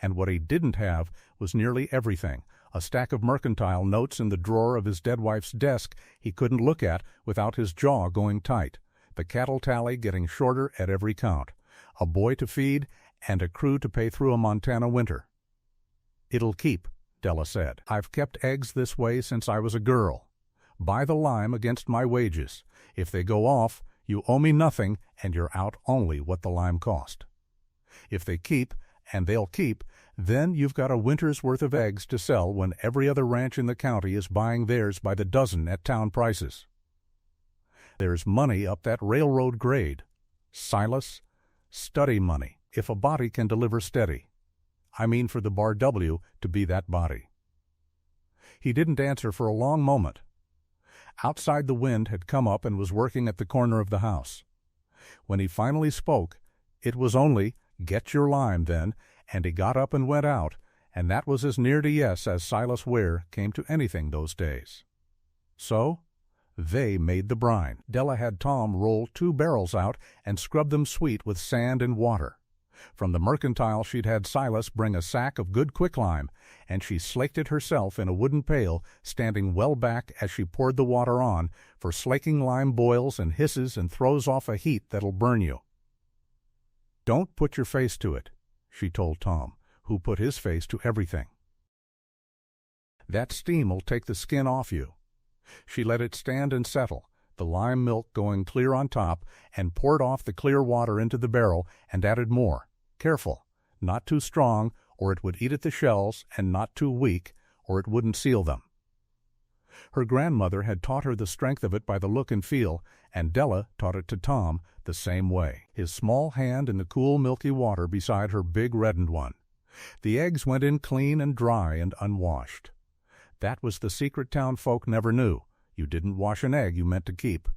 Speaker 1: And what he didn't have was nearly everything. A stack of mercantile notes in the drawer of his dead wife's desk he couldn't look at without his jaw going tight. The cattle tally getting shorter at every count. A boy to feed, and a crew to pay through a Montana winter. "It'll keep," Della said. "I've kept eggs this way since I was a girl. Buy the lime against my wages. If they go off, you owe me nothing, and you're out only what the lime cost. If they keep, and they'll keep, then you've got a winter's worth of eggs to sell when every other ranch in the county is buying theirs by the dozen at town prices. There's money up that railroad grade. Silas, study money, if a body can deliver steady. I mean for the Bar W to be that body." He didn't answer for a long moment. Outside the wind had come up and was working at the corner of the house. When he finally spoke, it was only, "Get your lime, then," and he got up and went out, and that was as near to yes as Silas Ware came to anything those days. So they made the brine. Della had Tom roll 2 barrels out and scrub them sweet with sand and water. From the mercantile she'd had Silas bring a sack of good quicklime, and she slaked it herself in a wooden pail, standing well back as she poured the water on, for slaking lime boils and hisses and throws off a heat that'll burn you. "Don't put your face to it," she told Tom, who put his face to everything. "That steam'll take the skin off you." She let it stand and settle, the lime milk going clear on top, and poured off the clear water into the barrel and added more. Careful, not too strong, or it would eat at the shells, and not too weak, or it wouldn't seal them. Her grandmother had taught her the strength of it by the look and feel, and Della taught it to Tom the same way, his small hand in the cool milky water beside her big reddened one. The eggs went in clean and dry and unwashed. That was the secret town folk never knew. You didn't wash an egg you meant to keep.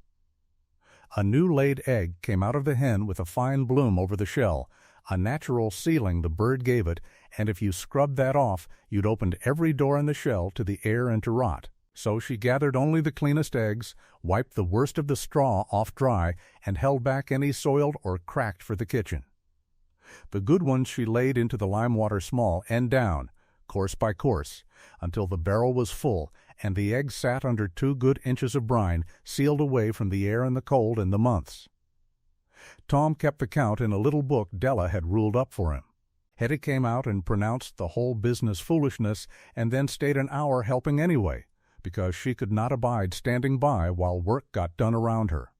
Speaker 1: A new-laid egg came out of the hen with a fine bloom over the shell, a natural sealing the bird gave it, and if you scrubbed that off, you'd opened every door in the shell to the air and to rot. So she gathered only the cleanest eggs, wiped the worst of the straw off dry, and held back any soiled or cracked for the kitchen. The good ones she laid into the lime water small, end down, course by course, until the barrel was full, and the eggs sat under 2 good inches of brine, sealed away from the air and the cold in the months. Tom kept the count in a little book Della had ruled up for him. Hetty came out and pronounced the whole business foolishness, and then stayed an hour helping anyway, because she could not abide standing by while work got done around her.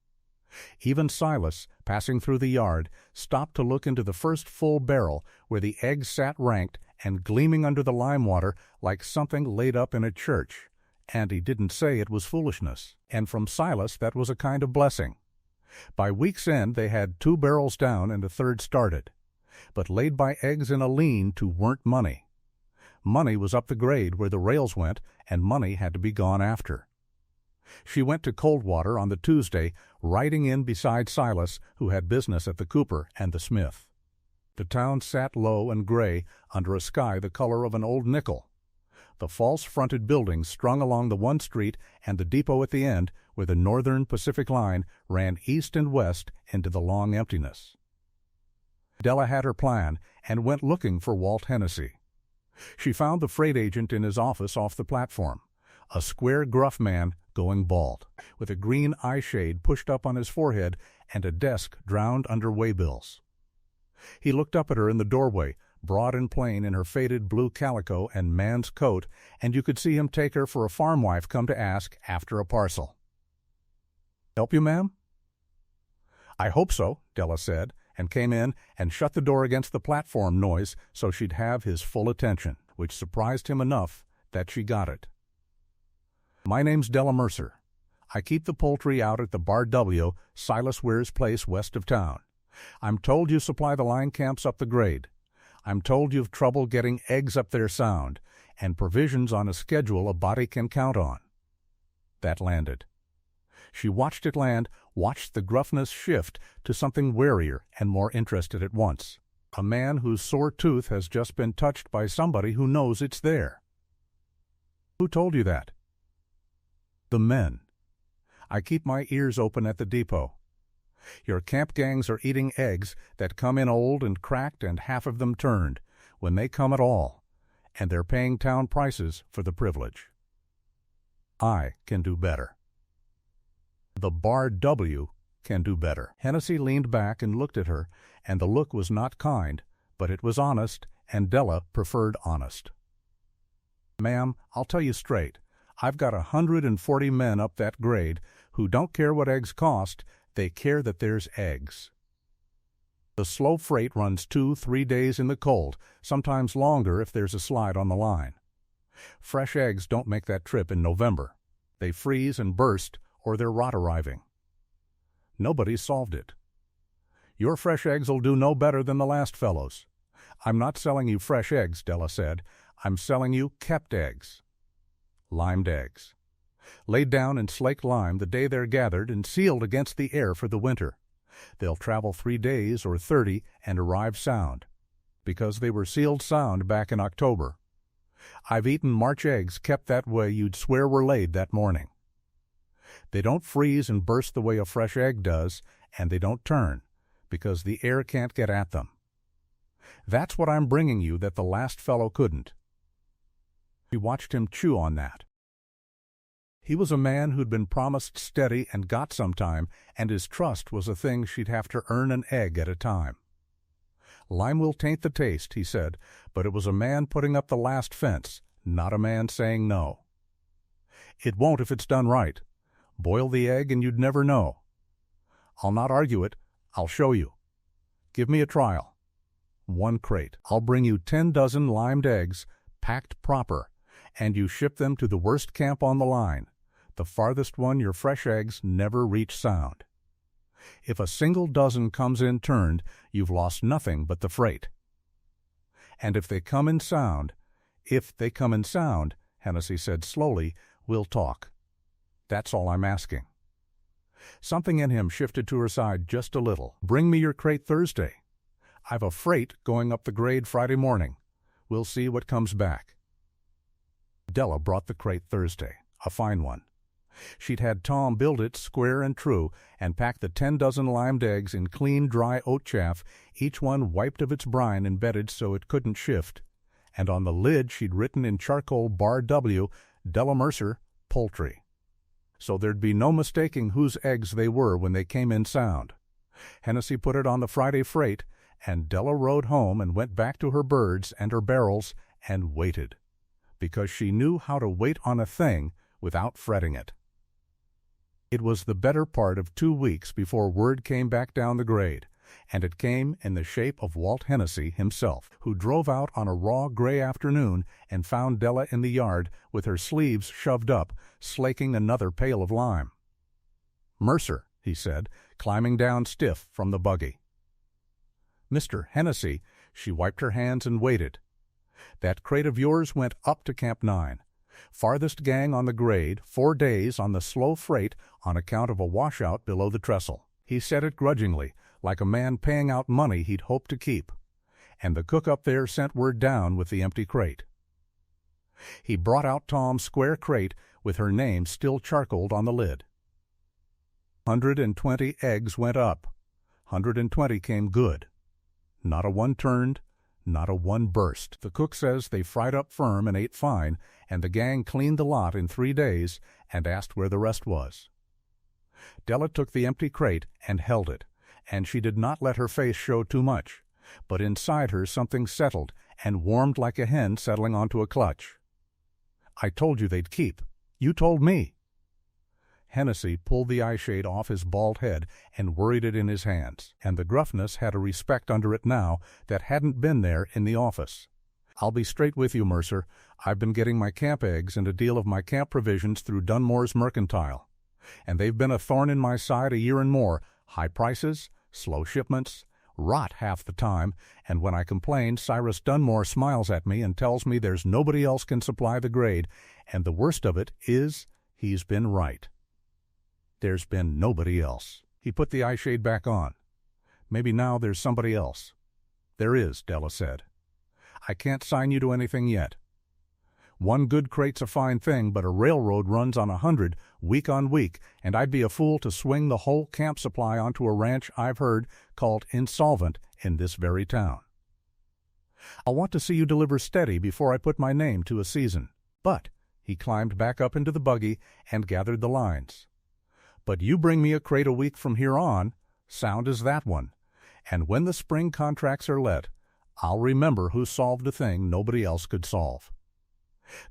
Speaker 1: Even Silas, passing through the yard, stopped to look into the first full barrel, where the eggs sat ranked and gleaming under the lime water like something laid up in a church, and he didn't say it was foolishness, and from Silas that was a kind of blessing. By week's end they had 2 barrels down and a third started, but laid by eggs in a lean to weren't money. Money was up the grade where the rails went, and money had to be gone after. She went to Coldwater on the Tuesday, riding in beside Silas, who had business at the Cooper and the Smith. The town sat low and gray under a sky the color of an old nickel. The false-fronted buildings strung along the one street and the depot at the end, where the Northern Pacific line ran east and west into the long emptiness. Della had her plan and went looking for Walt Hennessy. She found the freight agent in his office off the platform, a square, gruff man going bald, with a green eye shade pushed up on his forehead and a desk drowned under waybills. He looked up at her in the doorway, broad and plain in her faded blue calico and man's coat, and you could see him take her for a farm wife come to ask after a parcel. "Help you, ma'am?" "I hope so," Della said, and came in and shut the door against the platform noise so she'd have his full attention, which surprised him enough that she got it. "My name's Della Mercer. I keep the poultry out at the Bar W, Silas Weir's place west of town. I'm told you supply the line camps up the grade. I'm told you've trouble getting eggs up there sound, and provisions on a schedule a body can count on." That landed. She watched it land, watched the gruffness shift to something warier and more interested at once. A man whose sore tooth has just been touched by somebody who knows it's there. "Who told you that?" "The men. I keep my ears open at the depot. Your camp gangs are eating eggs that come in old and cracked and half of them turned, when they come at all, and they're paying town prices for the privilege. I can do better. The Bar W can do better." Hennessy leaned back and looked at her, and the look was not kind, but it was honest, and Della preferred honest. "Ma'am, I'll tell you straight. I've got 140 men up that grade who don't care what eggs cost, they care that there's eggs. The slow freight runs 2-3 days in the cold, sometimes longer if there's a slide on the line. Fresh eggs don't make that trip in November. They freeze and burst, or they're rot arriving. Nobody's solved it. Your fresh eggs'll do no better than the last fellow's. I'm not selling you fresh eggs," Della said. "I'm selling you kept eggs. Limed eggs. Laid down in slaked lime the day they're gathered and sealed against the air for the winter. They'll travel 3 days or 30 and arrive sound, because they were sealed sound back in October. I've eaten March eggs kept that way you'd swear were laid that morning. They don't freeze and burst the way a fresh egg does, and they don't turn, because the air can't get at them. That's what I'm bringing you that the last fellow couldn't." She watched him chew on that. He was a man who'd been promised steady and got sometime, and his trust was a thing she'd have to earn an egg at a time. "Lime will taint the taste," he said, but it was a man putting up the last fence, not a man saying no. "It won't if it's done right. Boil the egg and you'd never know. I'll not argue it. I'll show you. Give me a trial. 1 crate. I'll bring you 10 dozen limed eggs, packed proper, and you ship them to the worst camp on the line, the farthest one your fresh eggs never reach sound. If a single dozen comes in turned, you've lost nothing but the freight. And if they come in sound, Hennessy said slowly, we'll talk. That's all I'm asking." Something in him shifted to her side just a little. "Bring me your crate Thursday. I've a freight going up the grade Friday morning. We'll see what comes back." Della brought the crate Thursday, a fine one. She'd had Tom build it square and true, and pack the 10 dozen limed eggs in clean, dry oat chaff, each one wiped of its brine and bedded so it couldn't shift. And on the lid she'd written in charcoal Bar W, Della Mercer, Poultry. So there'd be no mistaking whose eggs they were when they came in sound. Hennessy put it on the Friday freight, and Della rode home and went back to her birds and her barrels and waited, because she knew how to wait on a thing without fretting it. It was the better part of 2 weeks before word came back down the grade, and it came in the shape of Walt Hennessy himself, who drove out on a raw gray afternoon and found Della in the yard with her sleeves shoved up, slaking another pail of lime. "Mercer," he said, climbing down stiff from the buggy. "Mr. Hennessy," she wiped her hands and waited. "That crate of yours went up to Camp 9. Farthest gang on the grade, 4 days on the slow freight on account of a washout below the trestle." He said it grudgingly, like a man paying out money he'd hoped to keep. And the cook up there sent word down with the empty crate. He brought out Tom's square crate with her name still charcoaled on the lid. 120 eggs went up. 120 came good. Not a one turned, Not a one burst. The cook says they fried up firm and ate fine, and the gang cleaned the lot in 3 days and asked where the rest was. Della took the empty crate and held it, and she did not let her face show too much, but inside her something settled and warmed like a hen settling onto a clutch. "I told you they'd keep. You told me." Hennessy pulled the eye shade off his bald head and worried it in his hands, and the gruffness had a respect under it now that hadn't been there in the office. "I'll be straight with you, Mercer. I've been getting my camp eggs and a deal of my camp provisions through Dunmore's Mercantile, and they've been a thorn in my side a year and more. High prices, slow shipments, rot half the time, and when I complain, Cyrus Dunmore smiles at me and tells me there's nobody else can supply the grade, and the worst of it is he's been right. There's been nobody else." He put the eye shade back on. "Maybe now there's somebody else." "There is," Della said. "I can't sign you to anything yet. One good crate's a fine thing, but a railroad runs on 100 week on week, and I'd be a fool to swing the whole camp supply onto a ranch I've heard called insolvent in this very town. I'll want to see you deliver steady before I put my name to a season. But," he climbed back up into the buggy and gathered the lines, "but you bring me a crate a week from here on, sound as that one, and when the spring contracts are let, I'll remember who solved a thing nobody else could solve.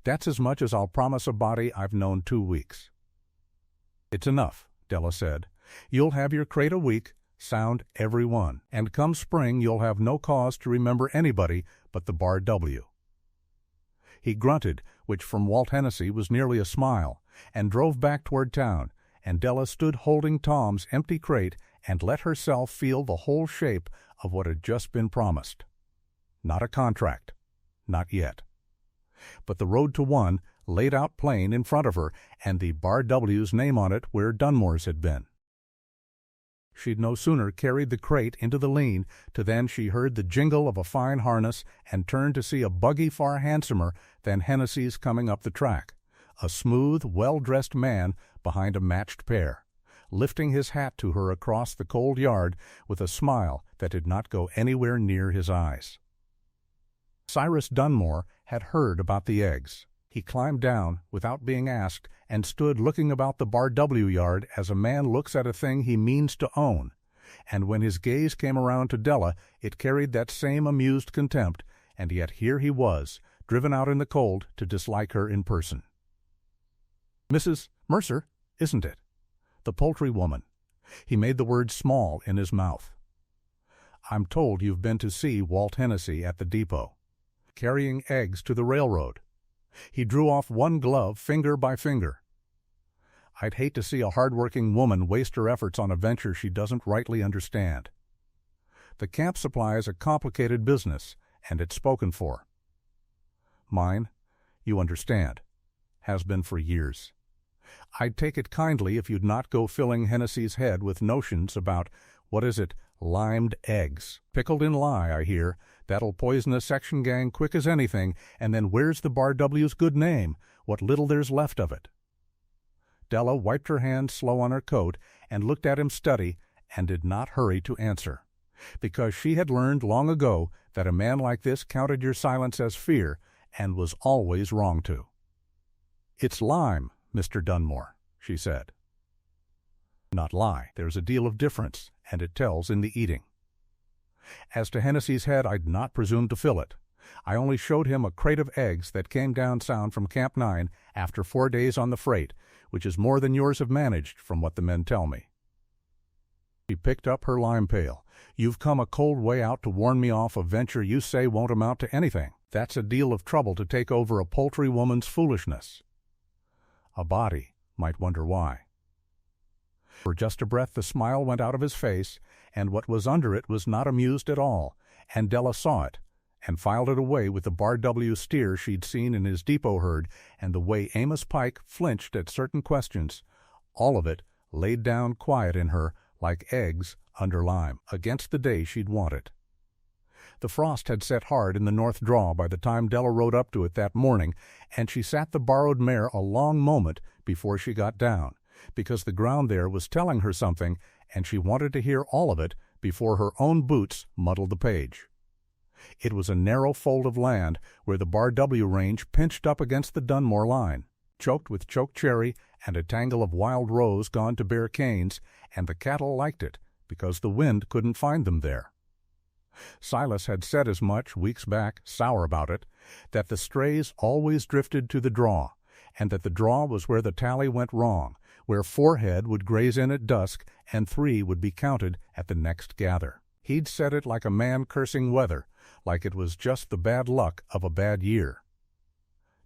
Speaker 1: That's as much as I'll promise a body I've known 2 weeks." "It's enough," Della said. "You'll have your crate a week, sound every one, and come spring you'll have no cause to remember anybody but the Bar W." He grunted, which from Walt Hennessy was nearly a smile, and drove back toward town, and Della stood holding Tom's empty crate and let herself feel the whole shape of what had just been promised. Not a contract. Not yet. But the road to one laid out plain in front of her, and the Bar W's name on it where Dunmore's had been. She'd no sooner carried the crate into the lean to then she heard the jingle of a fine harness and turned to see a buggy far handsomer than Hennessy's coming up the track, a smooth, well-dressed man behind a matched pair, lifting his hat to her across the cold yard with a smile that did not go anywhere near his eyes. Cyrus Dunmore had heard about the eggs. He climbed down without being asked and stood looking about the Bar W yard as a man looks at a thing he means to own, and when his gaze came around to Della it carried that same amused contempt, and yet here he was, driven out in the cold to dislike her in person. "Mrs. Mercer, isn't it? The poultry woman." He made the word small in his mouth. "I'm told you've been to see Walt Hennessy at the depot, carrying eggs to the railroad." He drew off one glove finger by finger. "I'd hate to see a hard-working woman waste her efforts on a venture she doesn't rightly understand. The camp supply is a complicated business, and it's spoken for. Mine, you understand, has been for years. I'd take it kindly if you'd not go filling Hennessy's head with notions about, limed eggs. Pickled in lye, I hear. That'll poison a section gang quick as anything, and then where's the Bar W's good name, what little there's left of it?" Della wiped her hand slow on her coat and looked at him steady and did not hurry to answer, because she had learned long ago that a man like this counted your silence as fear and was always wrong to. "It's lime, Mr. Dunmore," she said. "Not lye. There's a deal of difference, and it tells in the eating. As to Hennessy's head, I'd not presume to fill it. I only showed him a crate of eggs that came down sound from Camp 9 after 4 days on the freight, which is more than yours have managed, from what the men tell me." She picked up her lime pail. "You've come a cold way out to warn me off a venture you say won't amount to anything. That's a deal of trouble to take over a poultry woman's foolishness." A body might wonder why. For just a breath the smile went out of his face, and what was under it was not amused at all, and Della saw it, and filed it away with the Bar W steer she'd seen in his depot herd, and the way Amos Pike flinched at certain questions, all of it laid down quiet in her like eggs under lime, against the day she'd want it. The frost had set hard in the north draw by the time Della rode up to it that morning, and she sat the borrowed mare a long moment before she got down, because the ground there was telling her something, and she wanted to hear all of it before her own boots muddled the page. It was a narrow fold of land where the Bar W range pinched up against the Dunmore line, choked with choke cherry and a tangle of wild rose gone to bare canes, and the cattle liked it because the wind couldn't find them there. Silas had said as much weeks back, sour about it, that the strays always drifted to the draw, and that the draw was where the tally went wrong, where 4 head would graze in at dusk and 3 would be counted at the next gather. He'd said it like a man cursing weather, like it was just the bad luck of a bad year.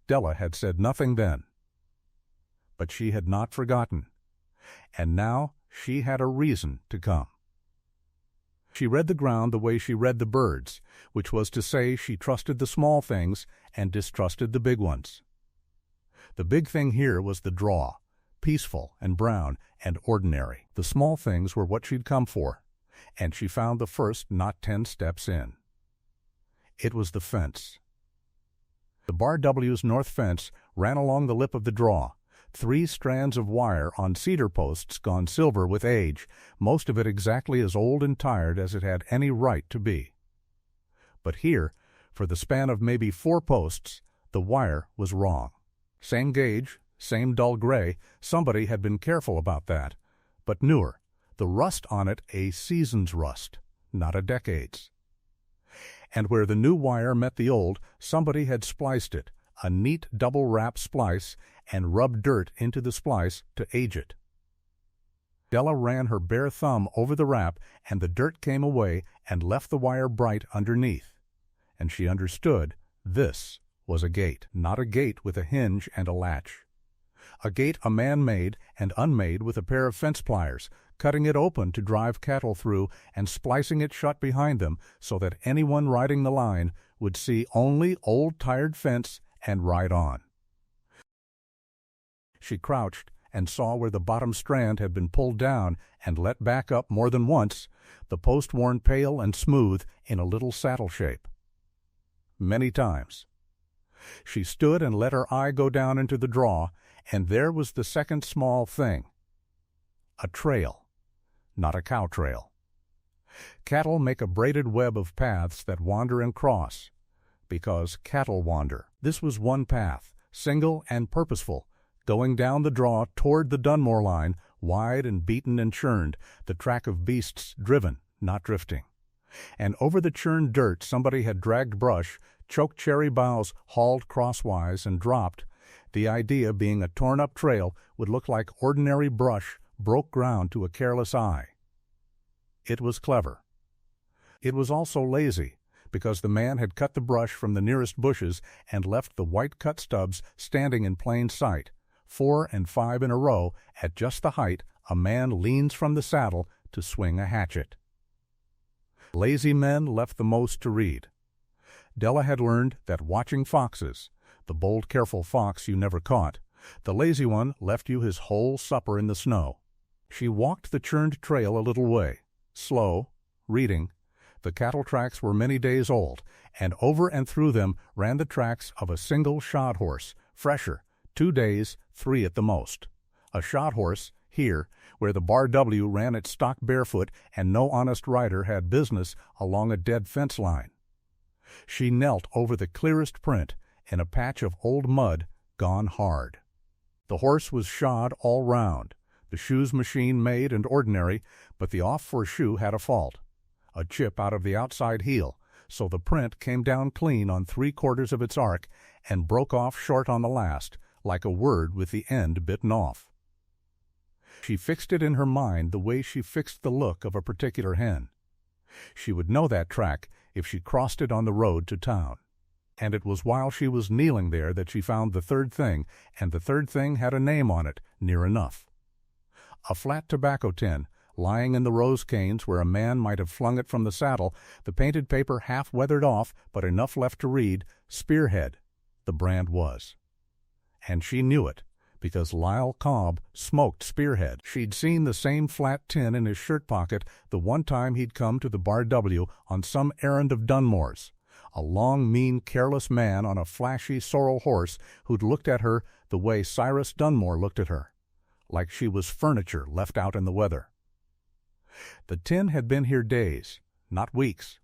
Speaker 1: Della had said nothing then. But she had not forgotten, and now she had a reason to come. She read the ground the way she read the birds, which was to say she trusted the small things and distrusted the big ones. The big thing here was the draw, peaceful and brown and ordinary. The small things were what she'd come for, and she found the first not 10 steps in. It was the fence. The Bar W's north fence ran along the lip of the draw, 3 strands of wire on cedar posts gone silver with age, most of it exactly as old and tired as it had any right to be. But here, for the span of maybe 4 posts, the wire was wrong. Same gauge, same dull gray, somebody had been careful about that, but newer, the rust on it a season's rust, not a decade's. And where the new wire met the old, somebody had spliced it, a neat double-wrap splice, and rubbed dirt into the splice to age it. Della ran her bare thumb over the wrap, and the dirt came away and left the wire bright underneath. And she understood this was a gate, not a gate with a hinge and a latch. A gate a man made and unmade with a pair of fence pliers, cutting it open to drive cattle through and splicing it shut behind them so that anyone riding the line would see only old tired fence and ride on. She crouched and saw where the bottom strand had been pulled down and let back up more than once, the post worn pale and smooth in a little saddle shape. Many times. She stood and let her eye go down into the draw, and there was the second small thing. A trail, not a cow trail. Cattle make a braided web of paths that wander and cross, because cattle wander. This was one path, single and purposeful, going down the draw toward the Dunmore line, wide and beaten and churned, the track of beasts driven, not drifting. And over the churned dirt somebody had dragged brush, choke cherry boughs hauled crosswise and dropped, the idea being a torn-up trail would look like ordinary brush broke ground to a careless eye. It was clever. It was also lazy, because the man had cut the brush from the nearest bushes and left the white cut stubs standing in plain sight, 4 and 5 in a row, at just the height a man leans from the saddle to swing a hatchet. Lazy men left the most to read. Della had learned that watching foxes, the bold, careful fox you never caught, the lazy one left you his whole supper in the snow. She walked the churned trail a little way, slow, reading. The cattle tracks were many days old, and over and through them ran the tracks of a single shod horse, fresher, 2 days, 3 at the most. A shod horse, here, where the Bar W ran its stock barefoot and no honest rider had business along a dead fence line. She knelt over the clearest print in a patch of old mud gone hard. The horse was shod all round, the shoes machine-made and ordinary, but the off-fore shoe had a fault, a chip out of the outside heel, so the print came down clean on 3/4 of its arc and broke off short on the last, like a word with the end bitten off. She fixed it in her mind the way she fixed the look of a particular hen. She would know that track if she crossed it on the road to town. And it was while she was kneeling there that she found the third thing, and the third thing had a name on it, near enough. A flat tobacco tin, lying in the rose canes where a man might have flung it from the saddle, the painted paper half weathered off, but enough left to read, Spearhead, the brand was. And she knew it, because Lyle Cobb smoked Spearhead. She'd seen the same flat tin in his shirt pocket the one time he'd come to the Bar W on some errand of Dunmore's. A long, mean, careless man on a flashy sorrel horse who'd looked at her the way Cyrus Dunmore looked at her, like she was furniture left out in the weather. The tin had been here days, not weeks.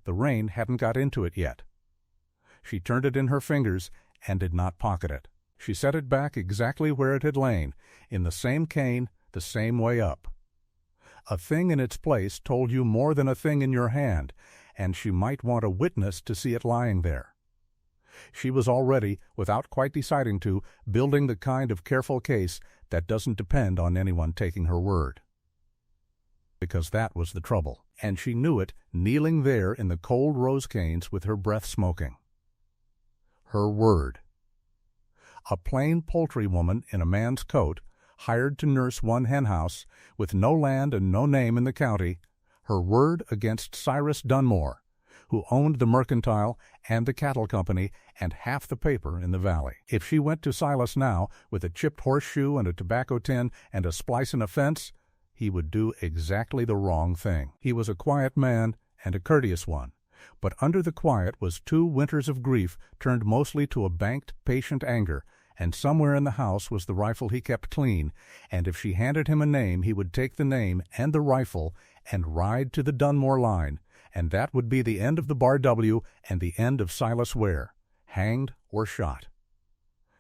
Speaker 1: The rain hadn't got into it yet. She turned it in her fingers and did not pocket it. She set it back exactly where it had lain, in the same cane, the same way up. A thing in its place told you more than a thing in your hand, and she might want a witness to see it lying there. She was already, without quite deciding to, building the kind of careful case that doesn't depend on anyone taking her word. Because that was the trouble, and she knew it, kneeling there in the cold rose canes with her breath smoking. Her word. A plain poultry woman in a man's coat, hired to nurse one henhouse, with no land and no name in the county, her word against Cyrus Dunmore, who owned the mercantile and the cattle company and half the paper in the valley. If she went to Silas now with a chipped horseshoe and a tobacco tin and a splice in a fence, he would do exactly the wrong thing. He was a quiet man and a courteous one, but under the quiet was 2 winters of grief turned mostly to a banked, patient anger, and somewhere in the house was the rifle he kept clean, and if she handed him a name he would take the name and the rifle and ride to the Dunmore line, and that would be the end of the Bar W and the end of Silas Ware, hanged or shot.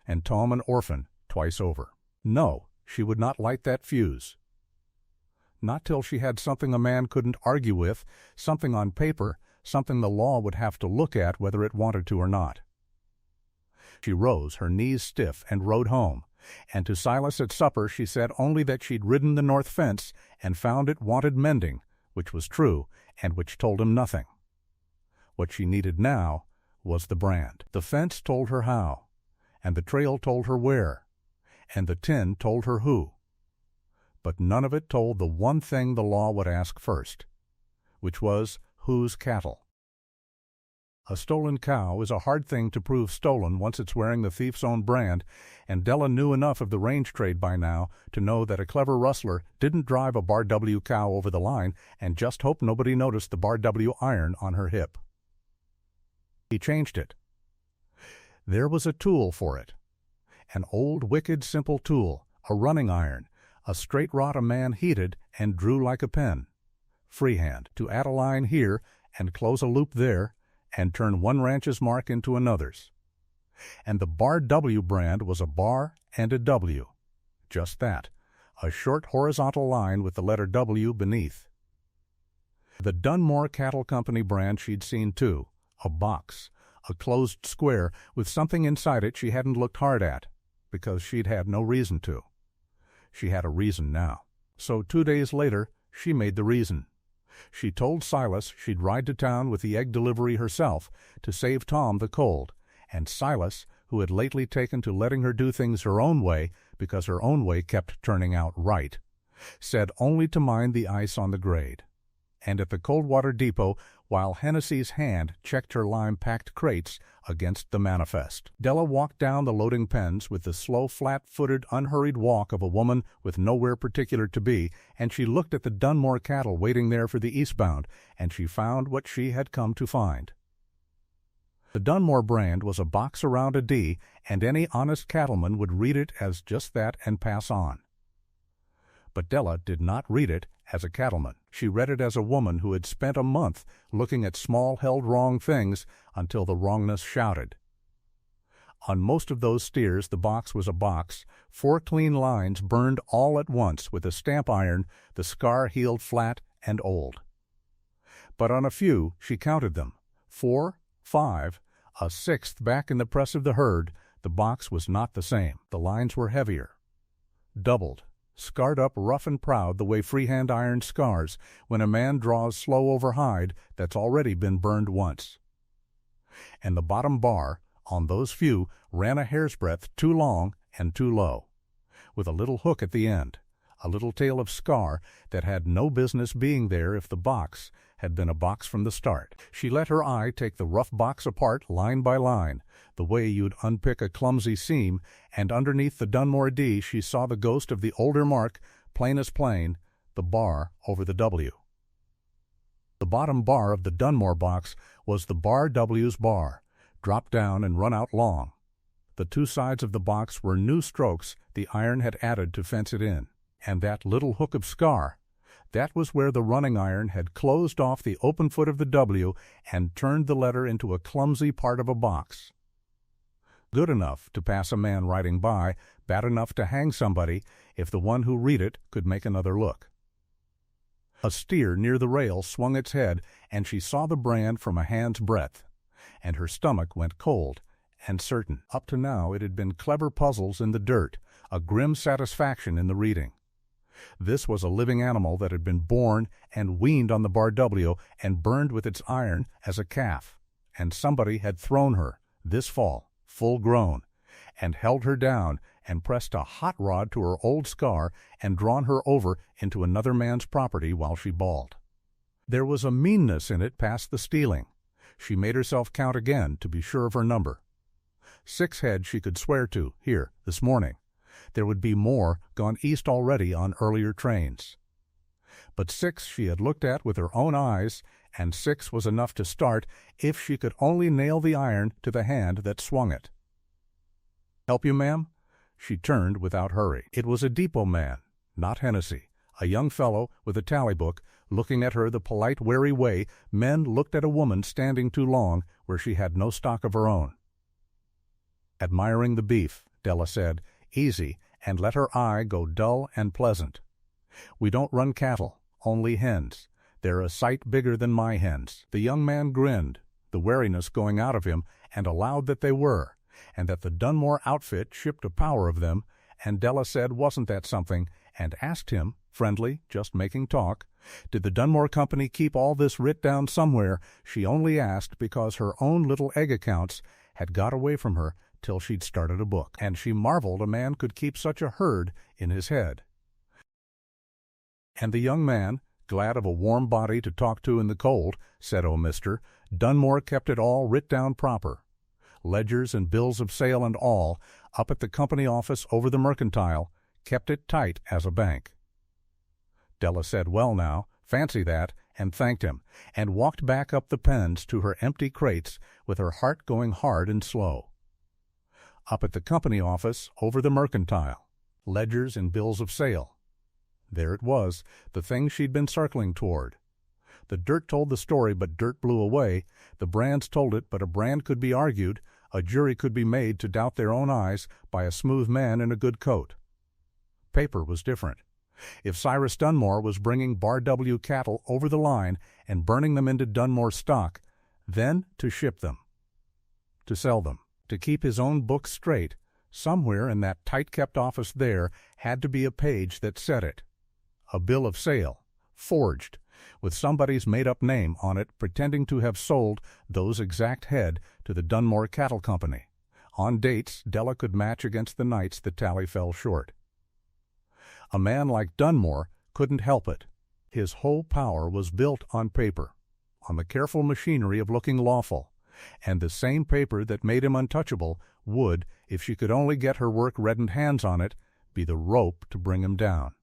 Speaker 1: And Tom an orphan twice over. No, she would not light that fuse. Not till she had something a man couldn't argue with, something on paper, something the law would have to look at whether it wanted to or not. She rose, her knees stiff, and rode home, and to Silas at supper she said only that she'd ridden the north fence and found it wanted mending, which was true, and which told him nothing. What she needed now was the brand. The fence told her how, and the trail told her where, and the tin told her who. But none of it told the one thing the law would ask first, which was whose cattle. A stolen cow is a hard thing to prove stolen once it's wearing the thief's own brand, and Della knew enough of the range trade by now to know that a clever rustler didn't drive a Bar W cow over the line and just hope nobody noticed the Bar W iron on her hip. He changed it. There was a tool for it. An old, wicked, simple tool, a running iron, a straight rod a man heated and drew like a pen. Freehand, to add a line here and close a loop there, and turn one ranch's mark into another's. And the Bar W brand was a bar and a W. Just that, a short horizontal line with the letter W beneath. The Dunmore Cattle Company brand she'd seen too, a box, a closed square with something inside it she hadn't looked hard at, because she'd had no reason to. She had a reason now. So 2 days later, she made the reason. She told Silas she'd ride to town with the egg delivery herself to save Tom the cold, and Silas, who had lately taken to letting her do things her own way because her own way kept turning out right, said only to mind the ice on the grade. And at the Coldwater Depot, while Hennessy's hand checked her lime-packed crates against the manifest, Della walked down the loading pens with the slow, flat-footed, unhurried walk of a woman with nowhere particular to be, and she looked at the Dunmore cattle waiting there for the eastbound, and she found what she had come to find. The Dunmore brand was a box around a D, and any honest cattleman would read it as just that and pass on. But Della did not read it as a cattleman. She read it as a woman who had spent a month looking at small held wrong things until the wrongness shouted. On most of those steers the box was a box, 4 clean lines burned all at once with a stamp iron, the scar healed flat and old. But on a few, she counted them, 4, 5, a 6th back in the press of the herd, the box was not the same. The lines were heavier, doubled, scarred up rough and proud the way freehand iron scars when a man draws slow over hide that's already been burned once. And the bottom bar, on those few, ran a hair's breadth too long and too low, with a little hook at the end, a little tail of scar that had no business being there if the box had been a box from the start. She let her eye take the rough box apart line by line, the way you'd unpick a clumsy seam, and underneath the Dunmore D she saw the ghost of the older mark, plain as plain, the bar over the W. The bottom bar of the Dunmore box was the Bar W's bar, dropped down and run out long. The 2 sides of the box were new strokes the iron had added to fence it in. And that little hook of scar, That was where the running iron had closed off the open foot of the W and turned the letter into a clumsy part of a box. Good enough to pass a man riding by, bad enough to hang somebody if the one who read it could make another look. A steer near the rail swung its head, and she saw the brand from a hand's breadth, and her stomach went cold and certain. Up to now it had been clever puzzles in the dirt, a grim satisfaction in the reading. This was a living animal that had been born and weaned on the bar W and burned with its iron as a calf, and somebody had thrown her, this fall, full grown, and held her down and pressed a hot rod to her old scar and drawn her over into another man's property while she bawled. There was a meanness in it past the stealing. She made herself count again to be sure of her number. 6 head she could swear to, here, this morning. There would be more gone east already on earlier trains. But 6 she had looked at with her own eyes, and 6 was enough to start if she could only nail the iron to the hand that swung it. "Help you, ma'am?" She turned without hurry. It was a depot man, not Hennessy, a young fellow with a tally book, looking at her the polite, wary way men looked at a woman standing too long where she had no stock of her own. Admiring the beef, Della said, easy, and let her eye go dull and pleasant. "We don't run cattle, only hens. They're a sight bigger than my hens." The young man grinned, the wariness going out of him, and allowed that they were, and that the Dunmore outfit shipped a power of them, and Della said wasn't that something, and asked him, friendly, just making talk, did the Dunmore Company keep all this writ down somewhere? She only asked because her own little egg accounts had got away from her till she'd started a book, and she marveled a man could keep such a herd in his head. And the young man, glad of a warm body to talk to in the cold, said, "Oh, mister, Dunmore kept it all writ down proper. Ledgers and bills of sale and all, up at the company office over the mercantile, kept it tight as a bank." Della said, "Well now, fancy that," and thanked him, and walked back up the pens to her empty crates with her heart going hard and slow. Up at the company office over the mercantile, ledgers and bills of sale. There it was, the thing she'd been circling toward. The dirt told the story, but dirt blew away. The brands told it, but a brand could be argued. A jury could be made to doubt their own eyes by a smooth man in a good coat. Paper was different. If Cyrus Dunmore was bringing Bar W cattle over the line and burning them into Dunmore stock, then to ship them, to sell them, to keep his own books straight, somewhere in that tight-kept office there had to be a page that said it. A bill of sale, forged, with somebody's made-up name on it pretending to have sold those exact head to the Dunmore Cattle Company, on dates Della could match against the nights the tally fell short. A man like Dunmore couldn't help it. His whole power was built on paper, on the careful machinery of looking lawful, and the same paper that made him untouchable would, if she could only get her work-reddened hands on it, be the rope to bring him down.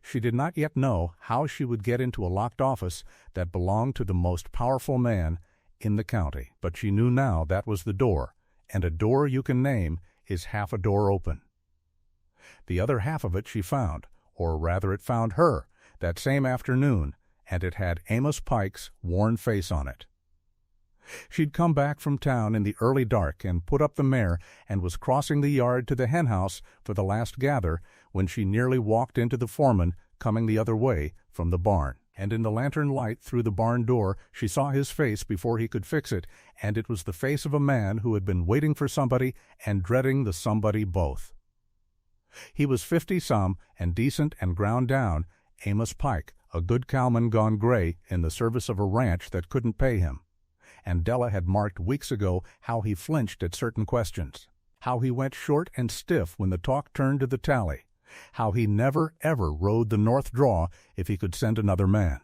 Speaker 1: She did not yet know how she would get into a locked office that belonged to the most powerful man in the county, but she knew now that was the door, and a door you can name is half a door open. The other half of it she found, or rather it found her, that same afternoon, and it had Amos Pike's worn face on it. She'd come back from town in the early dark and put up the mare and was crossing the yard to the henhouse for the last gather when she nearly walked into the foreman coming the other way from the barn. And in the lantern light through the barn door she saw his face before he could fix it, and it was the face of a man who had been waiting for somebody and dreading the somebody both. He was 50-some and decent and ground down, Amos Pike, a good cowman gone gray in the service of a ranch that couldn't pay him. And Della had marked weeks ago how he flinched at certain questions, how he went short and stiff when the talk turned to the tally, how he never ever rode the north draw if he could send another man.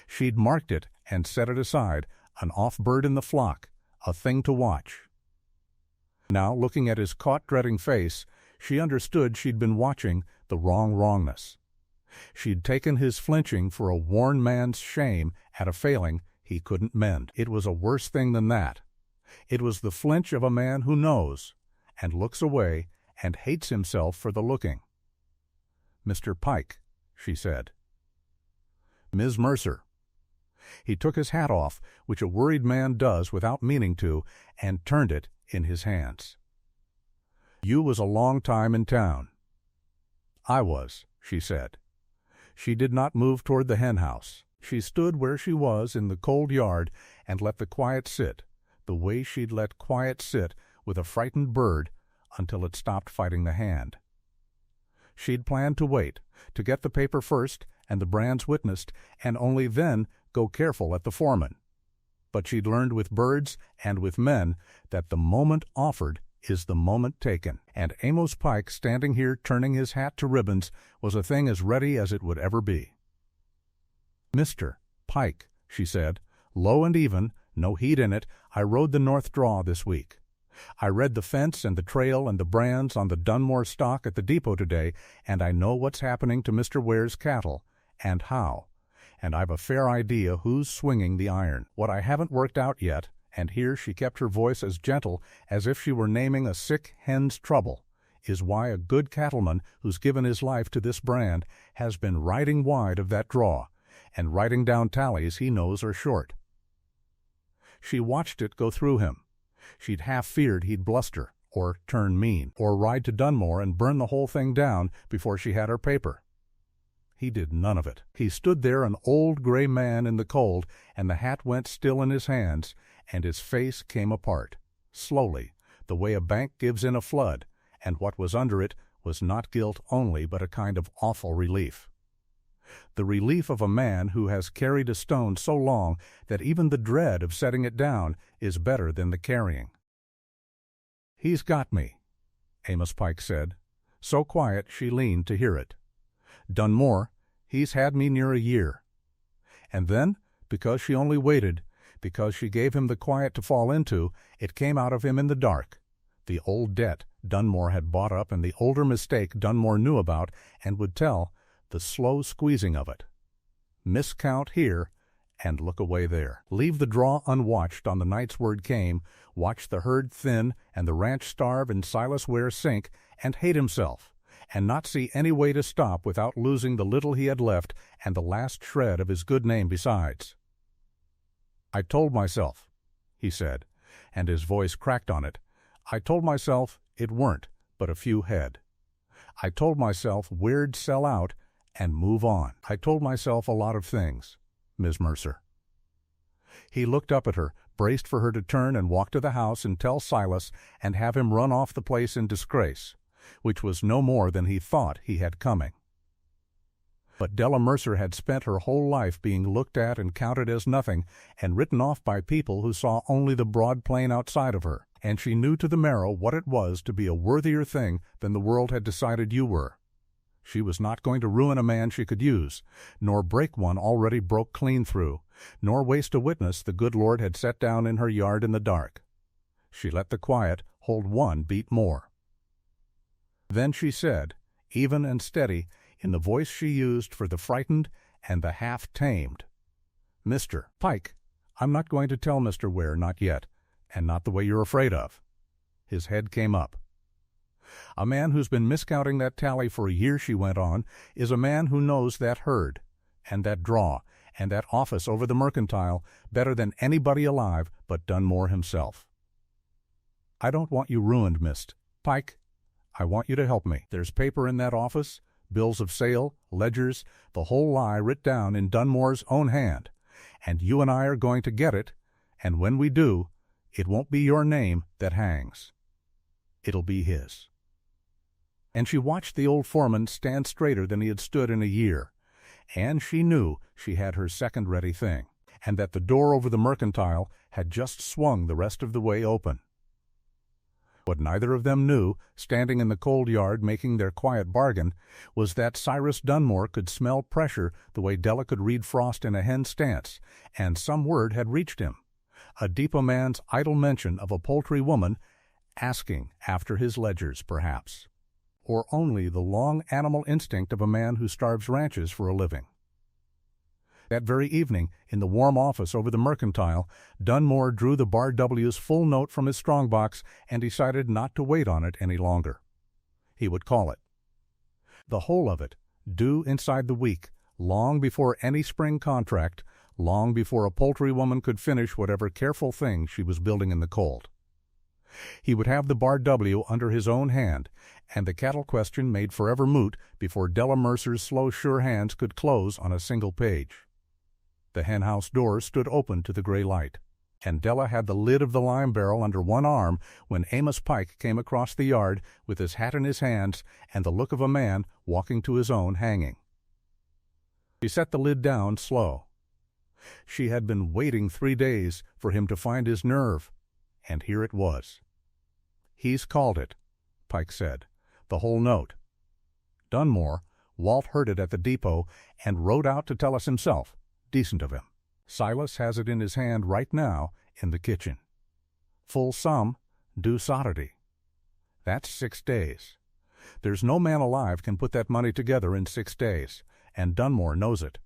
Speaker 1: She'd marked it and set it aside, an off bird in the flock, a thing to watch. Now, looking at his caught-dreading face, she understood she'd been watching the wrongness. She'd taken his flinching for a worn man's shame at a failing he couldn't mend. It was a worse thing than that. It was the flinch of a man who knows, and looks away, and hates himself for the looking. "Mr. Pike," she said. Ms. Mercer. He took his hat off, which a worried man does without meaning to, and turned it in his hands. You was a long time in town. I was, she said. She did not move toward the henhouse. She stood where she was in the cold yard and let the quiet sit, the way she'd let quiet sit with a frightened bird until it stopped fighting the hand. She'd planned to wait, to get the paper first and the brands witnessed, and only then go careful at the foreman. But she'd learned with birds and with men that the moment offered is the moment taken, and Amos Pike standing here turning his hat to ribbons was a thing as ready as it would ever be. Mr. Pike, she said, low and even, no heat in it, I rode the North Draw this week. I read the fence and the trail and the brands on the Dunmore stock at the depot today, and I know what's happening to Mr. Ware's cattle, and how. And I've a fair idea who's swinging the iron. What I haven't worked out yet, and here she kept her voice as gentle as if she were naming a sick hen's trouble, is why a good cattleman who's given his life to this brand has been riding wide of that draw, and writing down tallies he knows are short. She watched it go through him. She'd half feared he'd bluster, or turn mean, or ride to Dunmore and burn the whole thing down before she had her paper. He did none of it. He stood there an old gray man in the cold, and the hat went still in his hands, and his face came apart, slowly, the way a bank gives in a flood, and what was under it was not guilt only but a kind of awful relief. The relief of a man who has carried a stone so long that even the dread of setting it down is better than the carrying. He's got me, Amos Pike said, so quiet she leaned to hear it. Dunmore, he's had me near a year. And then, because she only waited, because she gave him the quiet to fall into, it came out of him in the dark. The old debt Dunmore had bought up and the older mistake Dunmore knew about and would tell, the slow squeezing of it. Miscount here and look away there. Leave the draw unwatched on the nights word came, watch the herd thin and the ranch starve and Silas Ware sink, and hate himself, and not see any way to stop without losing the little he had left and the last shred of his good name besides. I told myself, he said, and his voice cracked on it, I told myself it weren't but a few head. I told myself Ware'd sell out and move on. I told myself a lot of things, Ms. Mercer. He looked up at her, braced for her to turn and walk to the house and tell Silas and have him run off the place in disgrace, which was no more than he thought he had coming. But Della Mercer had spent her whole life being looked at and counted as nothing and written off by people who saw only the broad plain outside of her, and she knew to the marrow what it was to be a worthier thing than the world had decided you were. She was not going to ruin a man she could use, nor break one already broke clean through, nor waste a witness the good Lord had set down in her yard in the dark. She let the quiet hold one beat more. Then she said, even and steady, in the voice she used for the frightened and the half-tamed, Mr. Pike, I'm not going to tell Mr. Ware, not yet, and not the way you're afraid of. His head came up. A man who's been miscounting that tally for a year, she went on, is a man who knows that herd, and that draw, and that office over the mercantile better than anybody alive but Dunmore himself. I don't want you ruined, Mist. Pike, I want you to help me. There's paper in that office, bills of sale, ledgers, the whole lie writ down in Dunmore's own hand, and you and I are going to get it, and when we do, it won't be your name that hangs. It'll be his. And she watched the old foreman stand straighter than he had stood in a year, and she knew she had her second ready thing, and that the door over the mercantile had just swung the rest of the way open. What neither of them knew, standing in the cold yard making their quiet bargain, was that Cyrus Dunmore could smell pressure the way Della could read frost in a hen's stance, and some word had reached him, a depot man's idle mention of a poultry woman asking after his ledgers, perhaps, or only the long animal instinct of a man who starves ranches for a living. That very evening, in the warm office over the mercantile, Dunmore drew the Bar W's full note from his strongbox and decided not to wait on it any longer. He would call it. The whole of it, due inside the week, long before any spring contract, long before a poultry woman could finish whatever careful thing she was building in the cold. He would have the Bar W under his own hand, and the cattle question made forever moot before Della Mercer's slow, sure hands could close on a single page. The henhouse door stood open to the gray light, and Della had the lid of the lime barrel under one arm when Amos Pike came across the yard with his hat in his hands and the look of a man walking to his own hanging. She set the lid down slow. She had been waiting 3 days for him to find his nerve, and here it was. "He's called it," Pike said, "the whole note. Dunmore, Walt heard it at the depot and rode out to tell us himself. Decent of him. Silas has it in his hand right now in the kitchen. Full sum, due Saturday. That's 6 days. There's no man alive can put that money together in 6 days, and Dunmore knows it.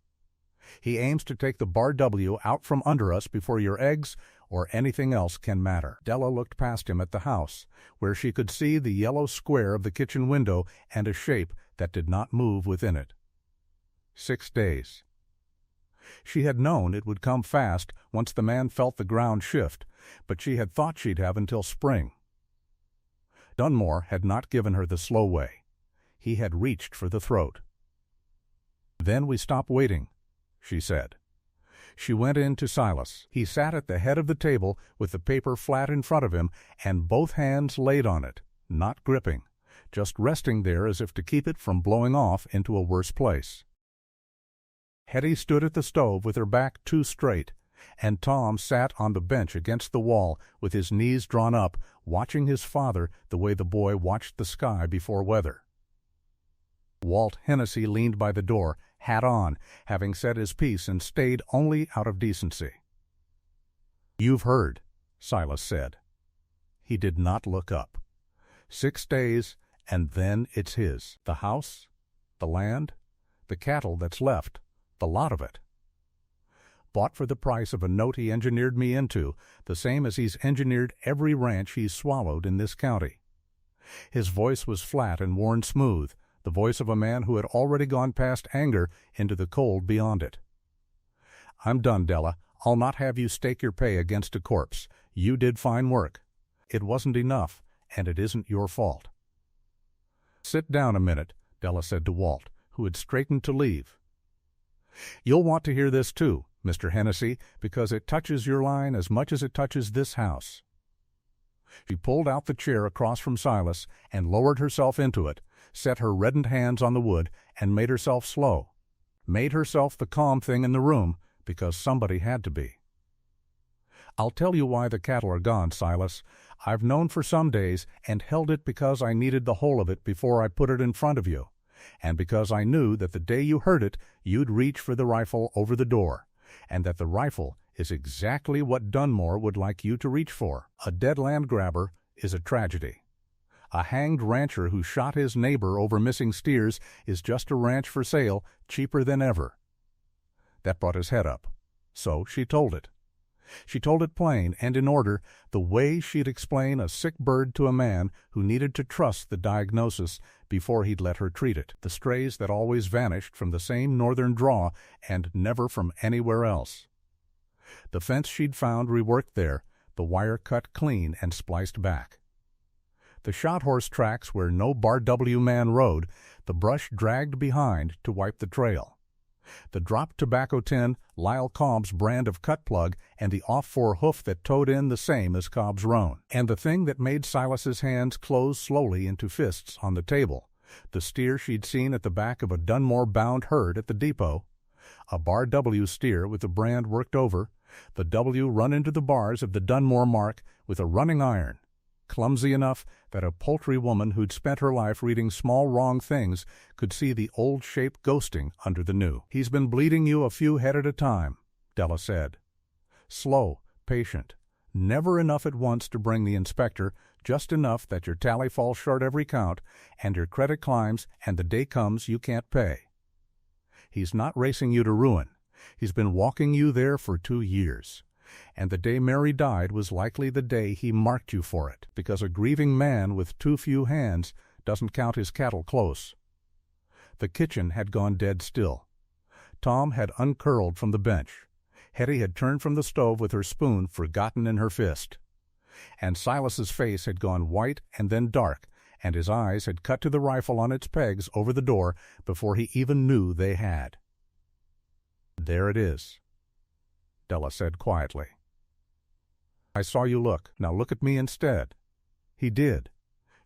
Speaker 1: He aims to take the Bar W out from under us before your eggs or anything else can matter." Della looked past him at the house, where she could see the yellow square of the kitchen window and a shape that did not move within it. 6 days. She had known it would come fast once the man felt the ground shift, but she had thought she'd have until spring. Dunmore had not given her the slow way. He had reached for the throat. "Then we stop waiting," she said. She went in to Silas. He sat at the head of the table with the paper flat in front of him and both hands laid on it, not gripping, just resting there as if to keep it from blowing off into a worse place. Hetty stood at the stove with her back too straight, and Tom sat on the bench against the wall with his knees drawn up, watching his father the way the boy watched the sky before weather. Walt Hennessy leaned by the door, hat on, having said his piece and stayed only out of decency. "You've heard," Silas said. He did not look up. 6 days, and then it's his. The house, the land, the cattle that's left, the lot of it. Bought for the price of a note he engineered me into, the same as he's engineered every ranch he's swallowed in this county. His voice was flat and worn smooth, the voice of a man who had already gone past anger into the cold beyond it. "I'm done, Della. I'll not have you stake your pay against a corpse. You did fine work. It wasn't enough, and it isn't your fault." "Sit down a minute," Della said to Walt, who had straightened to leave. "You'll want to hear this too, Mr. Hennessy, because it touches your line as much as it touches this house." She pulled out the chair across from Silas and lowered herself into it, set her reddened hands on the wood, and made herself slow. Made herself the calm thing in the room, because somebody had to be. "I'll tell you why the cattle are gone, Silas. I've known for some days, and held it because I needed the whole of it before I put it in front of you, and because I knew that the day you heard it, you'd reach for the rifle over the door, and that the rifle is exactly what Dunmore would like you to reach for. A dead land grabber is a tragedy. A hanged rancher who shot his neighbor over missing steers is just a ranch for sale, cheaper than ever." That brought his head up. So she told it. She told it plain and in order, the way she'd explain a sick bird to a man who needed to trust the diagnosis before he'd let her treat it. The strays that always vanished from the same northern draw and never from anywhere else. The fence she'd found reworked there, the wire cut clean and spliced back. The shot horse tracks where no Bar W man rode, the brush dragged behind to wipe the trail. The dropped tobacco tin, Lyle Cobb's brand of cut plug, and the off-fore hoof that towed in the same as Cobb's roan. And the thing that made Silas's hands close slowly into fists on the table, the steer she'd seen at the back of a Dunmore-bound herd at the depot, a Bar W steer with the brand worked over, the W run into the bars of the Dunmore mark with a running iron, clumsy enough that a poultry woman who'd spent her life reading small wrong things could see the old shape ghosting under the new. "He's been bleeding you a few head at a time," Della said. "Slow, patient, never enough at once to bring the inspector, just enough that your tally falls short every count, and your credit climbs, and the day comes you can't pay. He's not racing you to ruin. He's been walking you there for 2 years. And the day Mary died was likely the day he marked you for it, because a grieving man with too few hands doesn't count his cattle close." The kitchen had gone dead still. Tom had uncurled from the bench. Hetty had turned from the stove with her spoon forgotten in her fist. And Silas's face had gone white and then dark, and his eyes had cut to the rifle on its pegs over the door before he even knew they had. "There it is," Della said quietly. "I saw you look. Now look at me instead." He did.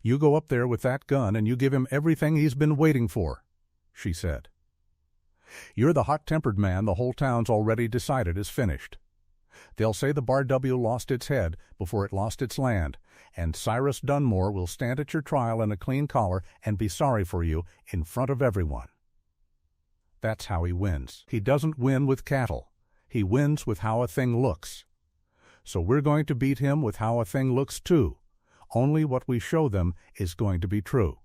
Speaker 1: "You go up there with that gun and you give him everything he's been waiting for," she said. "You're the hot-tempered man the whole town's already decided is finished. They'll say the Bar W lost its head before it lost its land, and Cyrus Dunmore will stand at your trial in a clean collar and be sorry for you in front of everyone. That's how he wins. He doesn't win with cattle. He wins with how a thing looks. So we're going to beat him with how a thing looks too. Only what we show them is going to be true."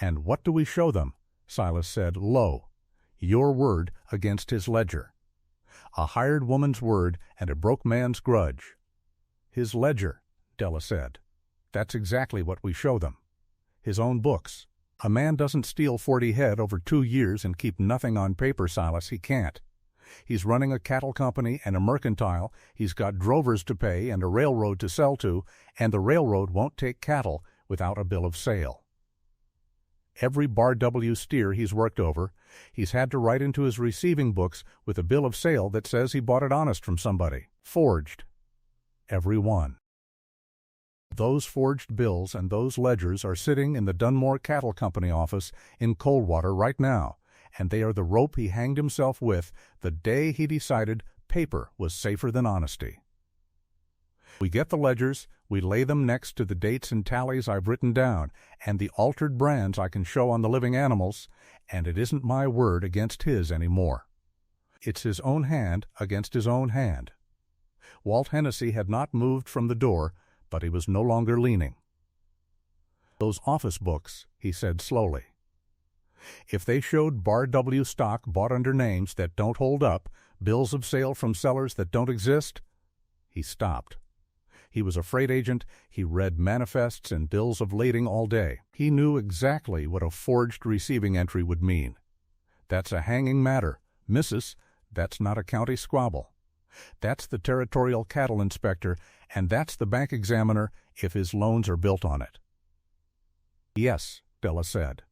Speaker 1: "And what do we show them?" Silas said low. "Your word against his ledger. A hired woman's word and a broke man's grudge." "His ledger," Della said. "That's exactly what we show them. His own books. A man doesn't steal 40 head over 2 years and keep nothing on paper, Silas. He can't. He's running a cattle company and a mercantile, he's got drovers to pay and a railroad to sell to, and the railroad won't take cattle without a bill of sale. Every Bar W steer he's worked over, he's had to write into his receiving books with a bill of sale that says he bought it honest from somebody. Forged. Every one. Those forged bills and those ledgers are sitting in the Dunmore Cattle Company office in Coldwater right now, and they are the rope he hanged himself with the day he decided paper was safer than honesty. We get the ledgers, we lay them next to the dates and tallies I've written down, and the altered brands I can show on the living animals, and it isn't my word against his any more. It's his own hand against his own hand. Walt Hennessy had not moved from the door, but he was no longer leaning. "Those office books," he said slowly. "If they showed Bar W stock bought under names that don't hold up, bills of sale from sellers that don't exist—" He stopped. He was a freight agent. He read manifests and bills of lading all day. He knew exactly what a forged receiving entry would mean. That's a hanging matter. Missus, that's not a county squabble. That's the territorial cattle inspector, and that's the bank examiner if his loans are built on it. "Yes," Della said,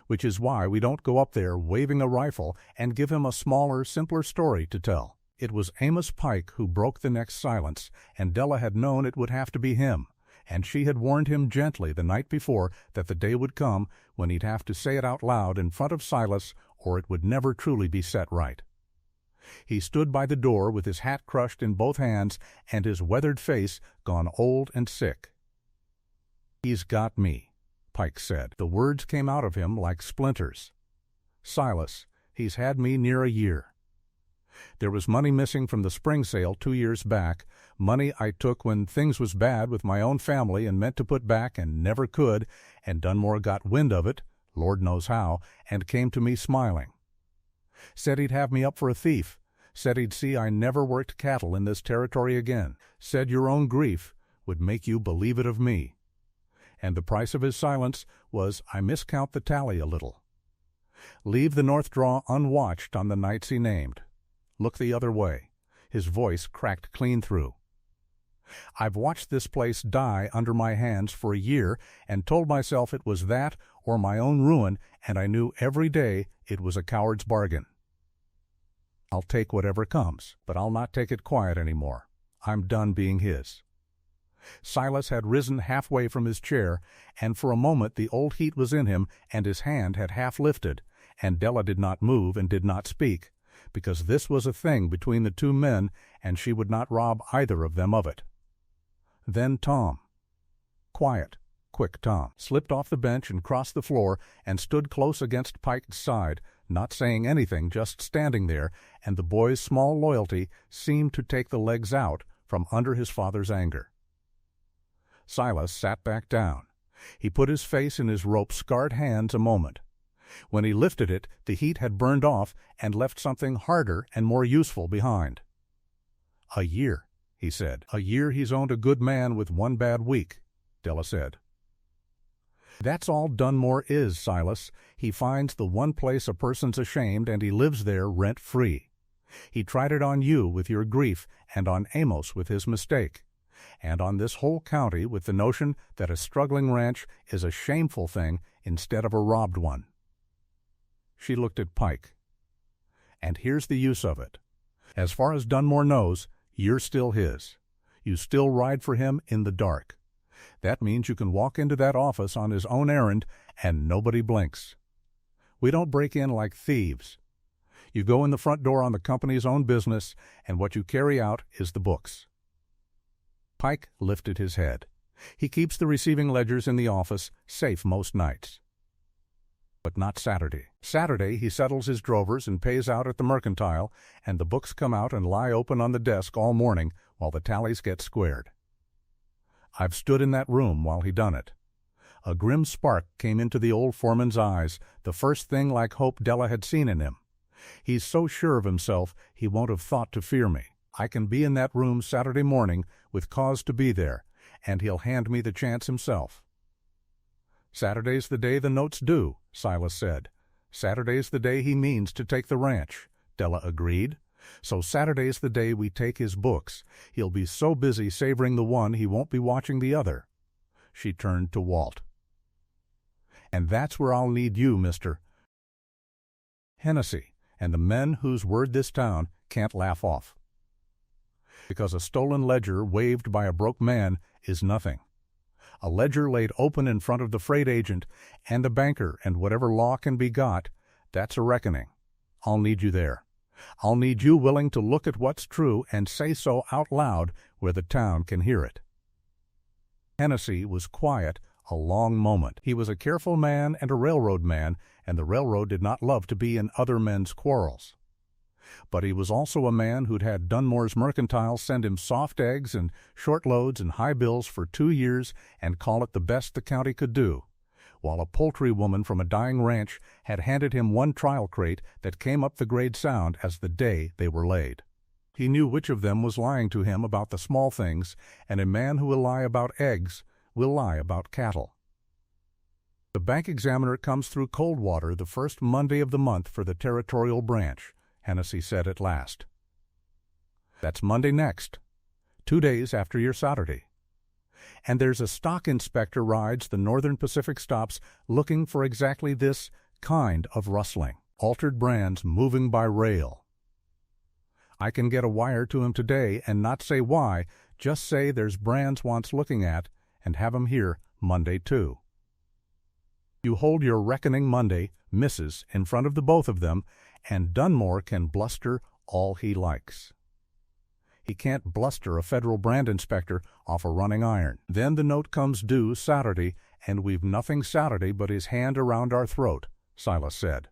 Speaker 1: "which is why we don't go up there waving a rifle and give him a smaller, simpler story to tell." It was Amos Pike who broke the next silence, and Della had known it would have to be him, and she had warned him gently the night before that the day would come when he'd have to say it out loud in front of Silas, or it would never truly be set right. He stood by the door with his hat crushed in both hands and his weathered face gone old and sick. "He's got me," Pike said. The words came out of him like splinters. "Silas, he's had me near a year. There was money missing from the spring sale 2 years back, money I took when things was bad with my own family and meant to put back and never could, and Dunmore got wind of it, Lord knows how, and came to me smiling. Said he'd have me up for a thief, said he'd see I never worked cattle in this territory again, said your own grief would make you believe it of me. And the price of his silence was I miscount the tally a little. Leave the North Draw unwatched on the nights he named. Look the other way." His voice cracked clean through. "I've watched this place die under my hands for a year and told myself it was that or my own ruin, and I knew every day it was a coward's bargain. I'll take whatever comes, but I'll not take it quiet anymore. I'm done being his." Silas had risen halfway from his chair, and for a moment the old heat was in him, and his hand had half lifted, and Della did not move and did not speak, because this was a thing between the two men, and she would not rob either of them of it. Then Tom, quiet, quick Tom, slipped off the bench and crossed the floor and stood close against Pike's side, not saying anything, just standing there, and the boy's small loyalty seemed to take the legs out from under his father's anger. Silas sat back down. He put his face in his rope-scarred hands a moment. When he lifted it, the heat had burned off and left something harder and more useful behind. "A year," he said. "A year he's owned a good man with one bad week," Della said. That's all Dunmore is, Silas. He finds the one place a person's ashamed and he lives there rent-free. He tried it on you with your grief and on Amos with his mistake, and on this whole county with the notion that a struggling ranch is a shameful thing instead of a robbed one. She looked at Pike. And here's the use of it. As far as Dunmore knows, you're still his. You still ride for him in the dark. That means you can walk into that office on his own errand and nobody blinks. We don't break in like thieves. You go in the front door on the company's own business, and what you carry out is the books. Pike lifted his head. He keeps the receiving ledgers in the office, safe most nights. But not Saturday. Saturday he settles his drovers and pays out at the mercantile, and the books come out and lie open on the desk all morning while the tallies get squared. I've stood in that room while he done it. A grim spark came into the old foreman's eyes, the first thing like hope Della had seen in him. He's so sure of himself he won't have thought to fear me. I can be in that room Saturday morning with cause to be there, and he'll hand me the chance himself. Saturday's the day the note's due, Silas said. Saturday's the day he means to take the ranch, Della agreed. So Saturday's the day we take his books. He'll be so busy savoring the one he won't be watching the other. She turned to Walt. And that's where I'll need you, Mr. Hennessy, and the men whose word this town can't laugh off. Because a stolen ledger waved by a broke man is nothing. A ledger laid open in front of the freight agent and the banker and whatever law can be got, that's a reckoning. I'll need you there. I'll need you willing to look at what's true and say so out loud where the town can hear it. Hennessy was quiet a long moment. He was a careful man and a railroad man, and the railroad did not love to be in other men's quarrels. But he was also a man who'd had Dunmore's mercantile send him soft eggs and short loads and high bills for 2 years and call it the best the county could do, while a poultry woman from a dying ranch had handed him one trial crate that came up the grade sound as the day they were laid. He knew which of them was lying to him about the small things, and a man who will lie about eggs will lie about cattle. The bank examiner comes through Coldwater the first Monday of the month for the territorial branch, Hennessy said at last. That's Monday next, 2 days after your Saturday. And there's a stock inspector rides the Northern Pacific stops looking for exactly this kind of rustling, altered brands moving by rail. I can get a wire to him today and not say why, just say there's brands wants looking at, and have 'em here Monday too. You hold your reckoning Monday, Mrs., in front of the both of them, and Dunmore can bluster all he likes. He can't bluster a federal brand inspector off a running iron. Then the note comes due Saturday, and we've nothing Saturday but his hand around our throat, Silas said.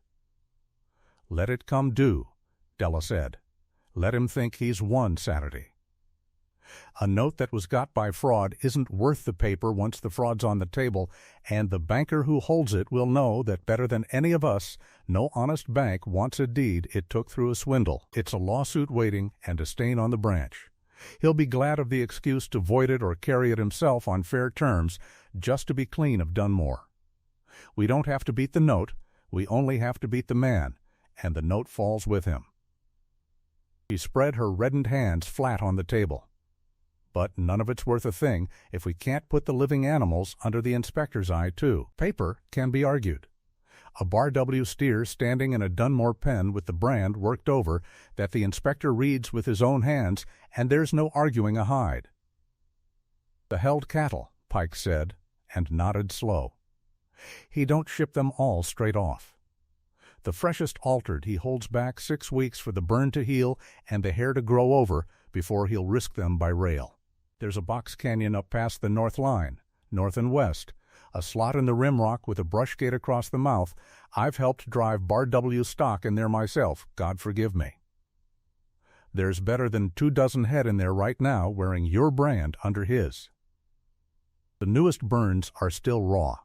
Speaker 1: Let it come due, Della said. Let him think he's won Saturday. A note that was got by fraud isn't worth the paper once the fraud's on the table, and the banker who holds it will know that better than any of us, no honest bank wants a deed it took through a swindle. It's a lawsuit waiting and a stain on the branch. He'll be glad of the excuse to void it or carry it himself on fair terms, just to be clean of Dunmore. We don't have to beat the note, we only have to beat the man, and the note falls with him. She spread her reddened hands flat on the table. But none of it's worth a thing if we can't put the living animals under the inspector's eye, too. Paper can be argued. A Bar W steer standing in a Dunmore pen with the brand worked over that the inspector reads with his own hands, and there's no arguing a hide. The held cattle, Pike said, and nodded slow. He don't ship them all straight off. The freshest altered he holds back 6 weeks for the burn to heal and the hair to grow over before he'll risk them by rail. There's a box canyon up past the north line, north and west, a slot in the rim rock with a brush gate across the mouth. I've helped drive Bar W stock in there myself, God forgive me. There's better than 24 head in there right now wearing your brand under his. The newest burns are still raw.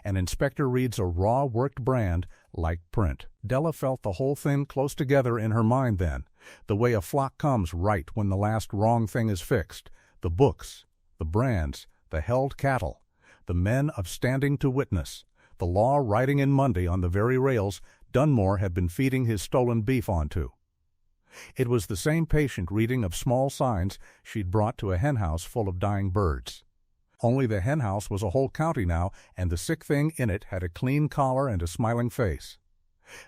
Speaker 1: An inspector reads a raw worked brand like print. Della felt the whole thing close together in her mind then, the way a flock comes right when the last wrong thing is fixed. The books, the brands, the held cattle, the men of standing to witness, the law riding in Monday on the very rails Dunmore had been feeding his stolen beef onto. It was the same patient reading of small signs she'd brought to a henhouse full of dying birds. Only the henhouse was a whole county now, and the sick thing in it had a clean collar and a smiling face.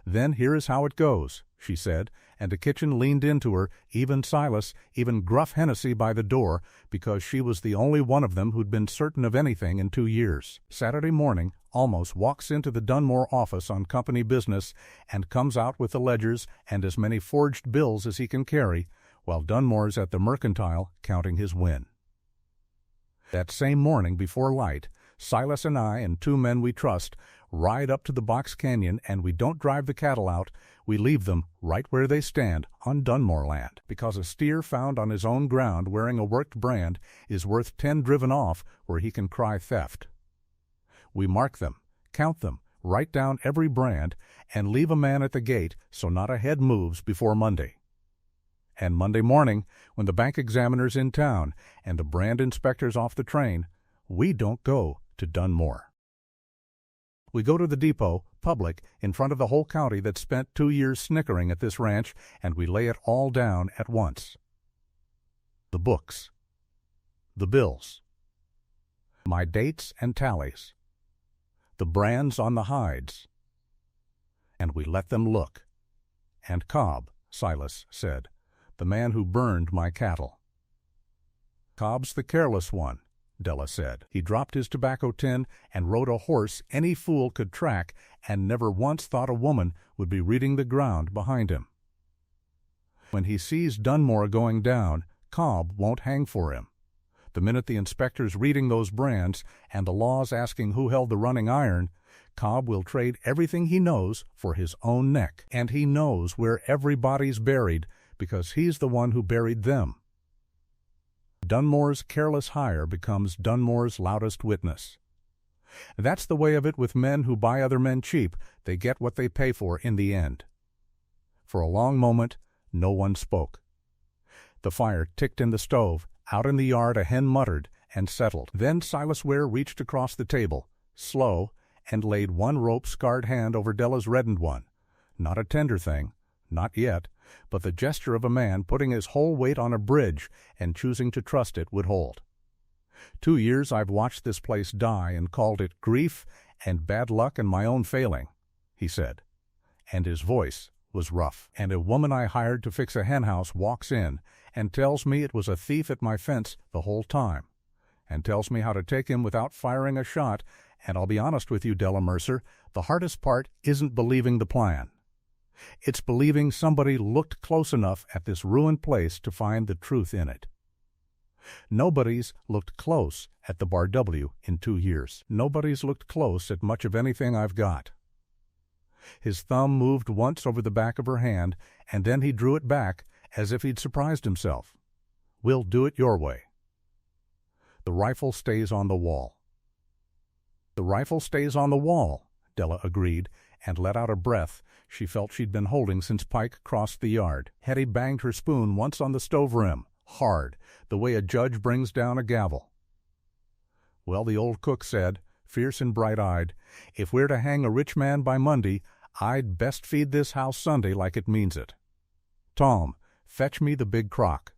Speaker 1: "Then here is how it goes," she said, and the kitchen leaned into her, even Silas, even gruff Hennessy by the door, because she was the only one of them who'd been certain of anything in 2 years. Saturday morning, Almos walks into the Dunmore office on company business and comes out with the ledgers and as many forged bills as he can carry, while Dunmore's at the mercantile counting his win. That same morning before light, Silas and I and 2 men we trust ride up to the Box Canyon, and we don't drive the cattle out, we leave them right where they stand on Dunmore land, because a steer found on his own ground wearing a worked brand is worth 10 driven off where he can cry theft. We mark them, count them, write down every brand, and leave a man at the gate so not a head moves before Monday. And Monday morning, when the bank examiner's in town and the brand inspector's off the train, we don't go to Dunmore. We go to the depot, public, in front of the whole county that spent 2 years snickering at this ranch, and we lay it all down at once. The books. The bills. My dates and tallies. The brands on the hides. And we let them look. And Cobb, Silas said, the man who burned my cattle. Cobb's the careless one, Della said. He dropped his tobacco tin and rode a horse any fool could track, and never once thought a woman would be reading the ground behind him. When he sees Dunmore going down, Cobb won't hang for him. The minute the inspector's reading those brands and the law's asking who held the running iron, Cobb will trade everything he knows for his own neck. And he knows where every body's buried because he's the one who buried them. Dunmore's careless hire becomes Dunmore's loudest witness. That's the way of it with men who buy other men cheap. They get what they pay for in the end. For a long moment, no one spoke. The fire ticked in the stove. Out in the yard a hen muttered and settled. Then Silas Ware reached across the table, slow, and laid one rope-scarred hand over Della's reddened one. Not a tender thing, not yet, but the gesture of a man putting his whole weight on a bridge and choosing to trust it would hold. 2 years I've watched this place die and called it grief and bad luck and my own failing, he said, and his voice was rough. And a woman I hired to fix a henhouse walks in and tells me it was a thief at my fence the whole time, and tells me how to take him without firing a shot, and I'll be honest with you, Della Mercer, the hardest part isn't believing the plan. It's believing somebody looked close enough at this ruined place to find the truth in it. Nobody's looked close at the Bar W in 2 years. Nobody's looked close at much of anything I've got. His thumb moved once over the back of her hand, and then he drew it back as if he'd surprised himself. We'll do it your way. The rifle stays on the wall. The rifle stays on the wall, Della agreed, and let out a breath she felt she'd been holding since Pike crossed the yard. Hetty banged her spoon once on the stove rim, hard, the way a judge brings down a gavel. Well, the old cook said, fierce and bright-eyed, if we're to hang a rich man by Monday, I'd best feed this house Sunday like it means it. Tom, fetch me the big crock.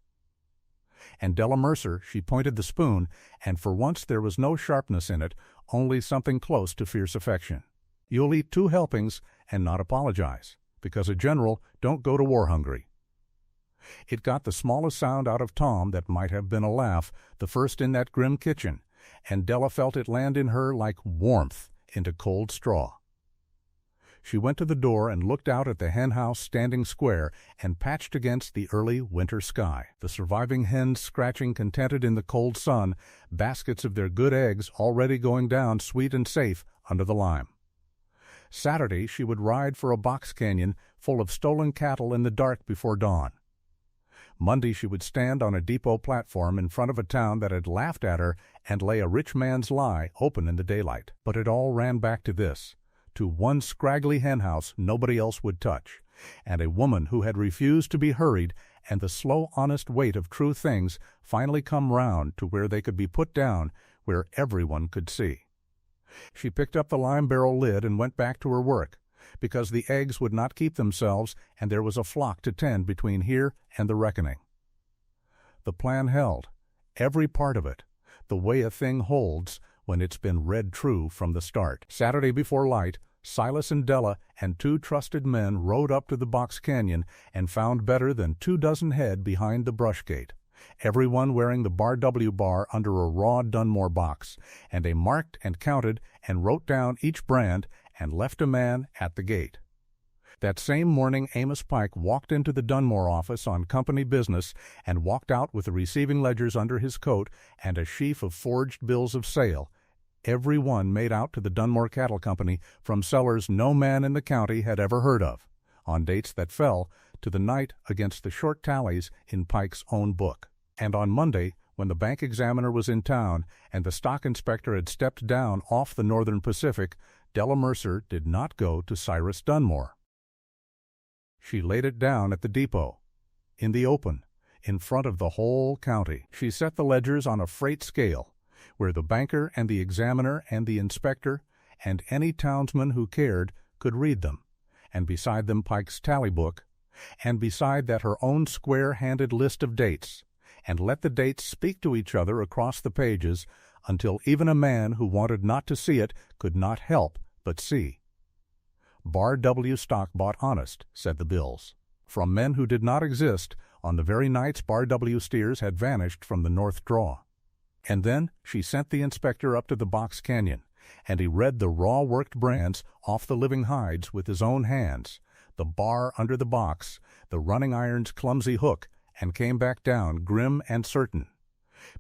Speaker 1: And Della Mercer, she pointed the spoon, and for once there was no sharpness in it, only something close to fierce affection. You'll eat 2 helpings and not apologize, because a general don't go to war hungry. It got the smallest sound out of Tom that might have been a laugh, the first in that grim kitchen, and Della felt it land in her like warmth into cold straw. She went to the door and looked out at the henhouse standing square and patched against the early winter sky, the surviving hens scratching contented in the cold sun, baskets of their good eggs already going down sweet and safe under the lime. Saturday she would ride for a box canyon full of stolen cattle in the dark before dawn. Monday she would stand on a depot platform in front of a town that had laughed at her and lay a rich man's lie open in the daylight. But it all ran back to this, to one scraggly henhouse nobody else would touch, and a woman who had refused to be hurried, and the slow honest weight of true things finally come round to where they could be put down, where everyone could see. She picked up the lime barrel lid and went back to her work, because the eggs would not keep themselves and there was a flock to tend between here and the reckoning. The plan held, every part of it, the way a thing holds when it's been read true from the start. Saturday before light, Silas and Della and 2 trusted men rode up to the box canyon and found better than 24 head behind the brush gate, everyone wearing the Bar W bar under a raw Dunmore box, and they marked and counted and wrote down each brand and left a man at the gate. That same morning Amos Pike walked into the Dunmore office on company business and walked out with the receiving ledgers under his coat and a sheaf of forged bills of sale, every one made out to the Dunmore Cattle Company from sellers no man in the county had ever heard of, on dates that fell to the night against the short tallies in Pike's own book. And on Monday, when the bank examiner was in town and the stock inspector had stepped down off the Northern Pacific, Della Mercer did not go to Cyrus Dunmore. She laid it down at the depot, in the open, in front of the whole county. She set the ledgers on a freight scale, where the banker and the examiner and the inspector and any townsman who cared could read them, and beside them Pike's tally book, and beside that her own square-handed list of dates, and let the dates speak to each other across the pages until even a man who wanted not to see it could not help but see. Bar W stock bought honest, said the bills, from men who did not exist on the very nights Bar W steers had vanished from the North Draw. And then she sent the inspector up to the box canyon, and he read the raw-worked brands off the living hides with his own hands, the bar under the box, the running iron's clumsy hook, and came back down grim and certain,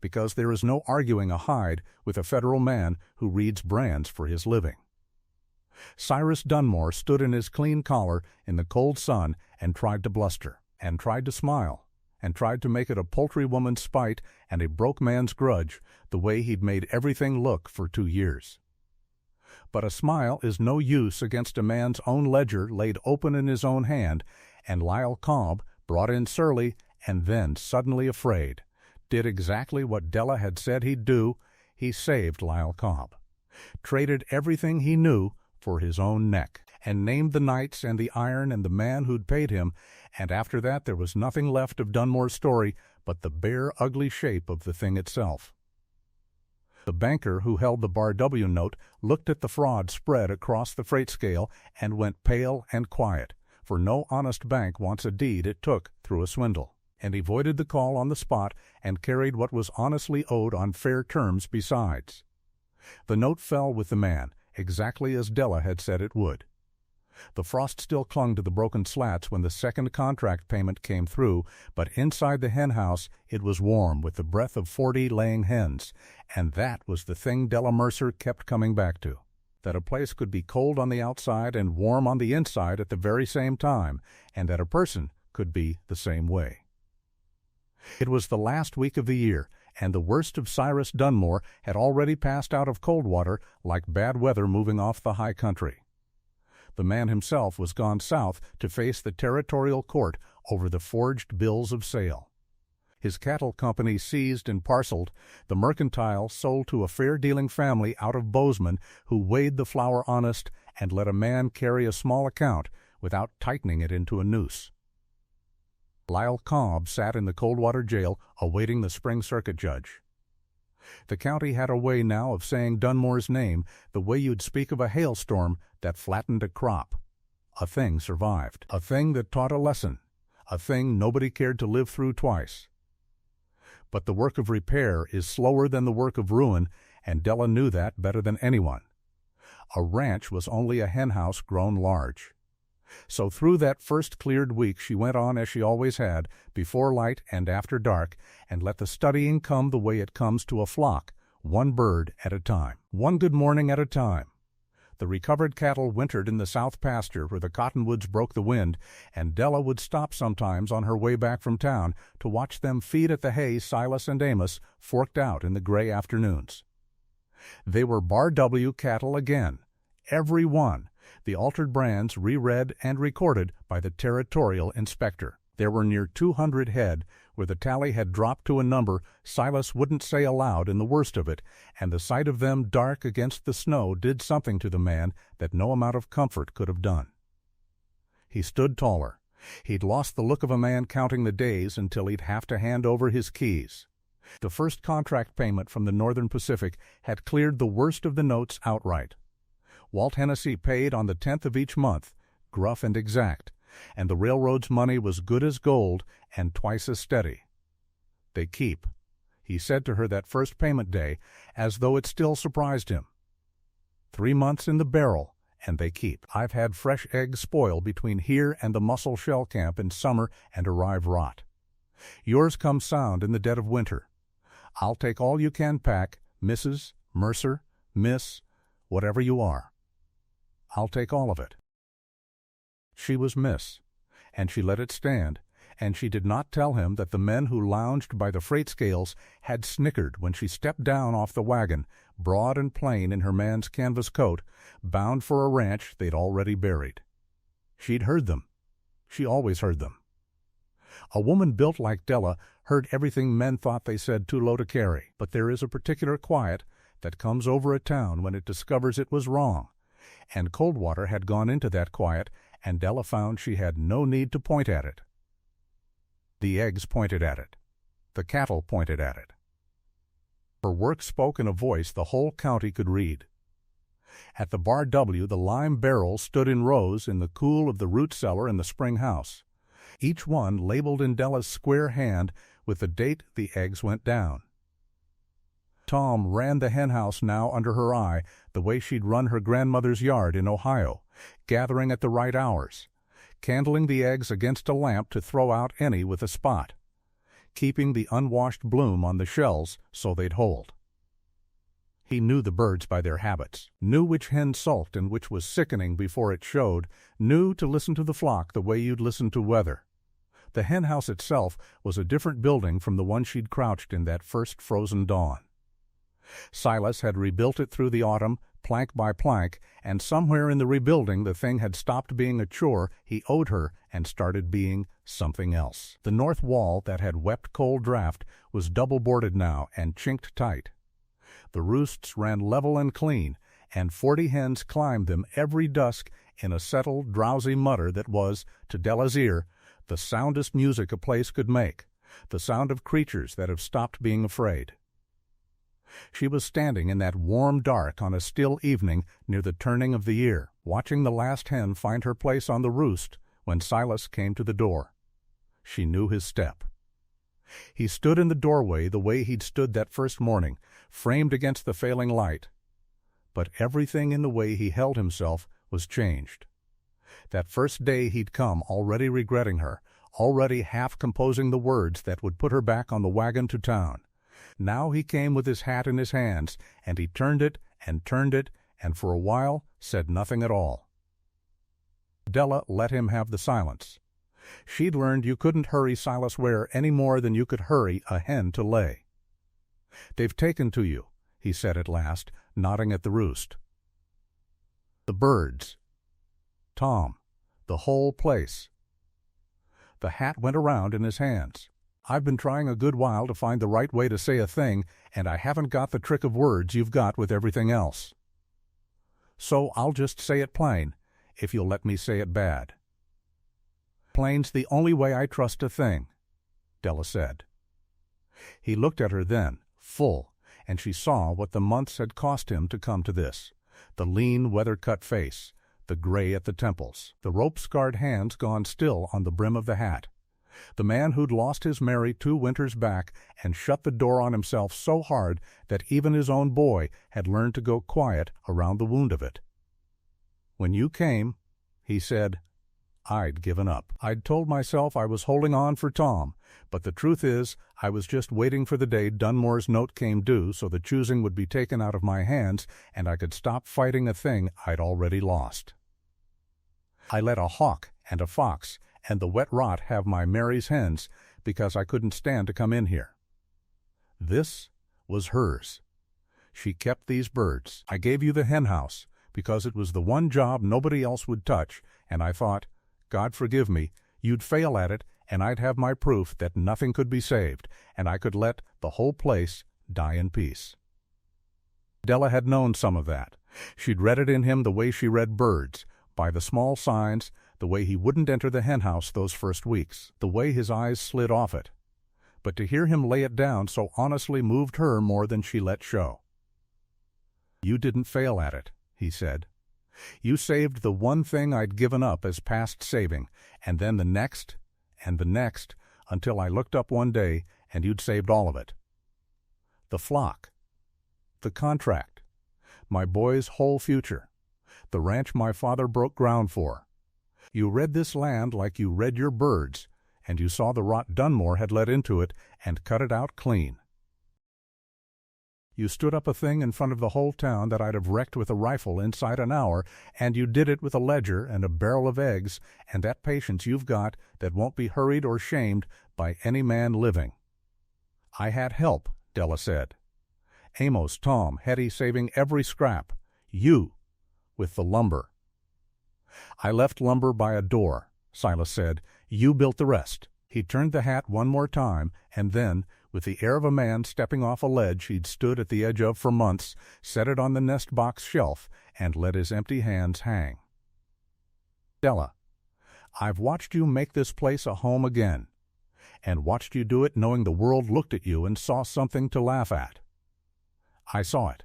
Speaker 1: because there is no arguing a hide with a federal man who reads brands for his living. Cyrus Dunmore stood in his clean collar in the cold sun and tried to bluster, and tried to smile, and tried to make it a poultry woman's spite and a broke man's grudge, the way he'd made everything look for 2 years. But a smile is no use against a man's own ledger laid open in his own hand, and Lyle Cobb, brought in surly and then suddenly afraid, did exactly what Della had said he'd do. He saved Lyle Cobb, traded everything he knew for his own neck, and named the nights and the iron and the man who'd paid him, and after that there was nothing left of Dunmore's story but the bare, ugly shape of the thing itself. The banker who held the Bar W note looked at the fraud spread across the freight scale and went pale and quiet, for no honest bank wants a deed it took through a swindle, and he voided the call on the spot and carried what was honestly owed on fair terms besides. The note fell with the man, exactly as Della had said it would. The frost still clung to the broken slats when the second contract payment came through, but inside the henhouse it was warm with the breath of 40 laying hens, and that was the thing Della Mercer kept coming back to, that a place could be cold on the outside and warm on the inside at the very same time, and that a person could be the same way. It was the last week of the year, and the worst of Cyrus Dunmore had already passed out of Coldwater like bad weather moving off the high country. The man himself was gone south to face the territorial court over the forged bills of sale. His cattle company seized and parceled, the mercantile sold to a fair-dealing family out of Bozeman who weighed the flour honest and let a man carry a small account without tightening it into a noose. Lyle Cobb sat in the Coldwater jail awaiting the spring circuit judge. The county had a way now of saying Dunmore's name the way you'd speak of a hailstorm that flattened a crop. A thing survived, a thing that taught a lesson, a thing nobody cared to live through twice. But the work of repair is slower than the work of ruin, and Della knew that better than anyone. A ranch was only a henhouse grown large. So through that first cleared week she went on as she always had, before light and after dark, and let the studying come the way it comes to a flock, one bird at a time, one good morning at a time. The recovered cattle wintered in the south pasture where the cottonwoods broke the wind, and Della would stop sometimes on her way back from town to watch them feed at the hay Silas and Amos forked out in the gray afternoons. They were Bar W cattle again, every one, the altered brands reread and recorded by the territorial inspector. There were near 200 head, where the tally had dropped to a number Silas wouldn't say aloud in the worst of it, and the sight of them dark against the snow did something to the man that no amount of comfort could have done. He stood taller. He'd lost the look of a man counting the days until he'd have to hand over his keys. The first contract payment from the Northern Pacific had cleared the worst of the notes outright. Walt Hennessy paid on the 10th of each month, gruff and exact, and the railroad's money was good as gold and twice as steady. "They keep," he said to her that first payment day, as though it still surprised him. 3 months in the barrel, and they keep. I've had fresh eggs spoil between here and the Mussel Shell Camp in summer and arrive rot. Yours come sound in the dead of winter. I'll take all you can pack, Mrs., Mercer, Miss, whatever you are. I'll take all of it. She was Miss, and she let it stand, and she did not tell him that the men who lounged by the freight scales had snickered when she stepped down off the wagon, broad and plain in her man's canvas coat, bound for a ranch they'd already buried. She'd heard them. She always heard them. A woman built like Della heard everything men thought they said too low to carry, but there is a particular quiet that comes over a town when it discovers it was wrong, and Coldwater had gone into that quiet, and Della found she had no need to point at it. The eggs pointed at it. The cattle pointed at it. Her work spoke in a voice the whole county could read. At the Bar W, the lime barrels stood in rows in the cool of the root cellar and the spring house, each one labeled in Della's square hand with the date the eggs went down. Tom ran the henhouse now under her eye the way she'd run her grandmother's yard in Ohio, gathering at the right hours, candling the eggs against a lamp to throw out any with a spot, keeping the unwashed bloom on the shells so they'd hold. He knew the birds by their habits, knew which hen sulked and which was sickening before it showed, knew to listen to the flock the way you'd listen to weather. The henhouse itself was a different building from the one she'd crouched in that first frozen dawn. Silas had rebuilt it through the autumn, plank by plank, and somewhere in the rebuilding the thing had stopped being a chore he owed her and started being something else. The north wall that had wept cold draft was double-boarded now and chinked tight. The roosts ran level and clean, and 40 hens climbed them every dusk in a settled, drowsy mutter that was, to Della's ear, the soundest music a place could make, the sound of creatures that have stopped being afraid. She was standing in that warm dark on a still evening near the turning of the year, watching the last hen find her place on the roost when Silas came to the door. She knew his step. He stood in the doorway the way he'd stood that first morning, framed against the failing light. But everything in the way he held himself was changed. That first day he'd come already regretting her, already half composing the words that would put her back on the wagon to town. Now he came with his hat in his hands, and he turned it, and for a while said nothing at all. Della let him have the silence. She'd learned you couldn't hurry Silas Ware any more than you could hurry a hen to lay. "They've taken to you," he said at last, nodding at the roost. "The birds. Tom. The whole place." The hat went around in his hands. "I've been trying a good while to find the right way to say a thing, and I haven't got the trick of words you've got with everything else. So I'll just say it plain, if you'll let me say it bad." "Plain's the only way I trust a thing," Della said. He looked at her then, full, and she saw what the months had cost him to come to this, the lean, weather-cut face, the gray at the temples, the rope-scarred hands gone still on the brim of the hat. The man who'd lost his Mary 2 winters back and shut the door on himself so hard that even his own boy had learned to go quiet around the wound of it. "When you came," he said, "I'd given up. I'd told myself I was holding on for Tom, but the truth is I was just waiting for the day Dunmore's note came due so the choosing would be taken out of my hands and I could stop fighting a thing I'd already lost. I let a hawk and a fox and the wet rot have my Mary's hens because I couldn't stand to come in here. This was hers. She kept these birds. I gave you the henhouse because it was the one job nobody else would touch, and I thought, God forgive me, you'd fail at it and I'd have my proof that nothing could be saved, and I could let the whole place die in peace. Della had known some of that. She'd read it in him the way she read birds, by the small signs, the way he wouldn't enter the henhouse those first weeks, the way his eyes slid off it. But to hear him lay it down so honestly moved her more than she let show. "You didn't fail at it," he said. "You saved the one thing I'd given up as past saving, and then the next, and the next, until I looked up one day and you'd saved all of it. The flock, the contract, my boy's whole future, the ranch my father broke ground for. You read this land like you read your birds, and you saw the rot Dunmore had let into it and cut it out clean. You stood up a thing in front of the whole town that I'd have wrecked with a rifle inside an hour, and you did it with a ledger and a barrel of eggs and that patience you've got that won't be hurried or shamed by any man living." "I had help," Della said. "Amos, Tom, Hetty saving every scrap. You, with the lumber." "I left lumber by a door," Silas said. "You built the rest." He turned the hat one more time, and then, with the air of a man stepping off a ledge he'd stood at the edge of for months, set it on the nest box shelf and let his empty hands hang. "Della, I've watched you make this place a home again, and watched you do it knowing the world looked at you and saw something to laugh at. I saw it,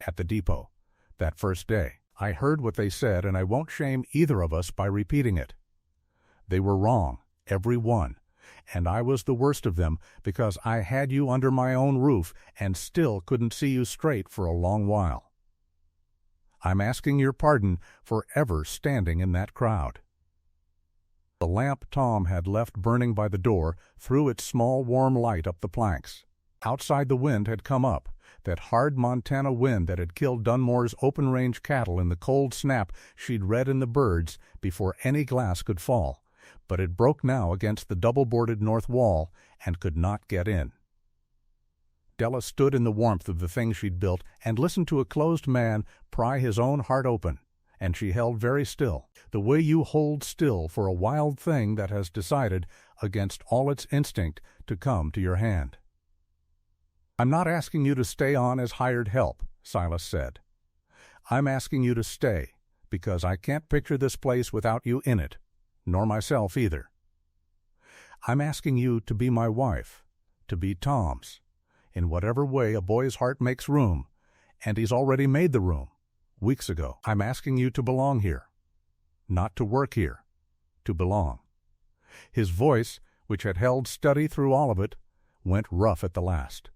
Speaker 1: at the depot, that first day. I heard what they said, and I won't shame either of us by repeating it. They were wrong, every one, and I was the worst of them because I had you under my own roof and still couldn't see you straight for a long while. I'm asking your pardon for ever standing in that crowd." The lamp Tom had left burning by the door threw its small warm light up the planks. Outside the wind had come up, that hard Montana wind that had killed Dunmore's open-range cattle in the cold snap she'd read in the birds before any glass could fall, but it broke now against the double-boarded north wall and could not get in. Della stood in the warmth of the thing she'd built and listened to a closed man pry his own heart open, and she held very still, the way you hold still for a wild thing that has decided, against all its instinct, to come to your hand. "I'm not asking you to stay on as hired help," Silas said. "I'm asking you to stay, because I can't picture this place without you in it, nor myself either. I'm asking you to be my wife, to be Tom's, in whatever way a boy's heart makes room, and he's already made the room, weeks ago. I'm asking you to belong here, not to work here, to belong." His voice, which had held steady through all of it, went rough at the last.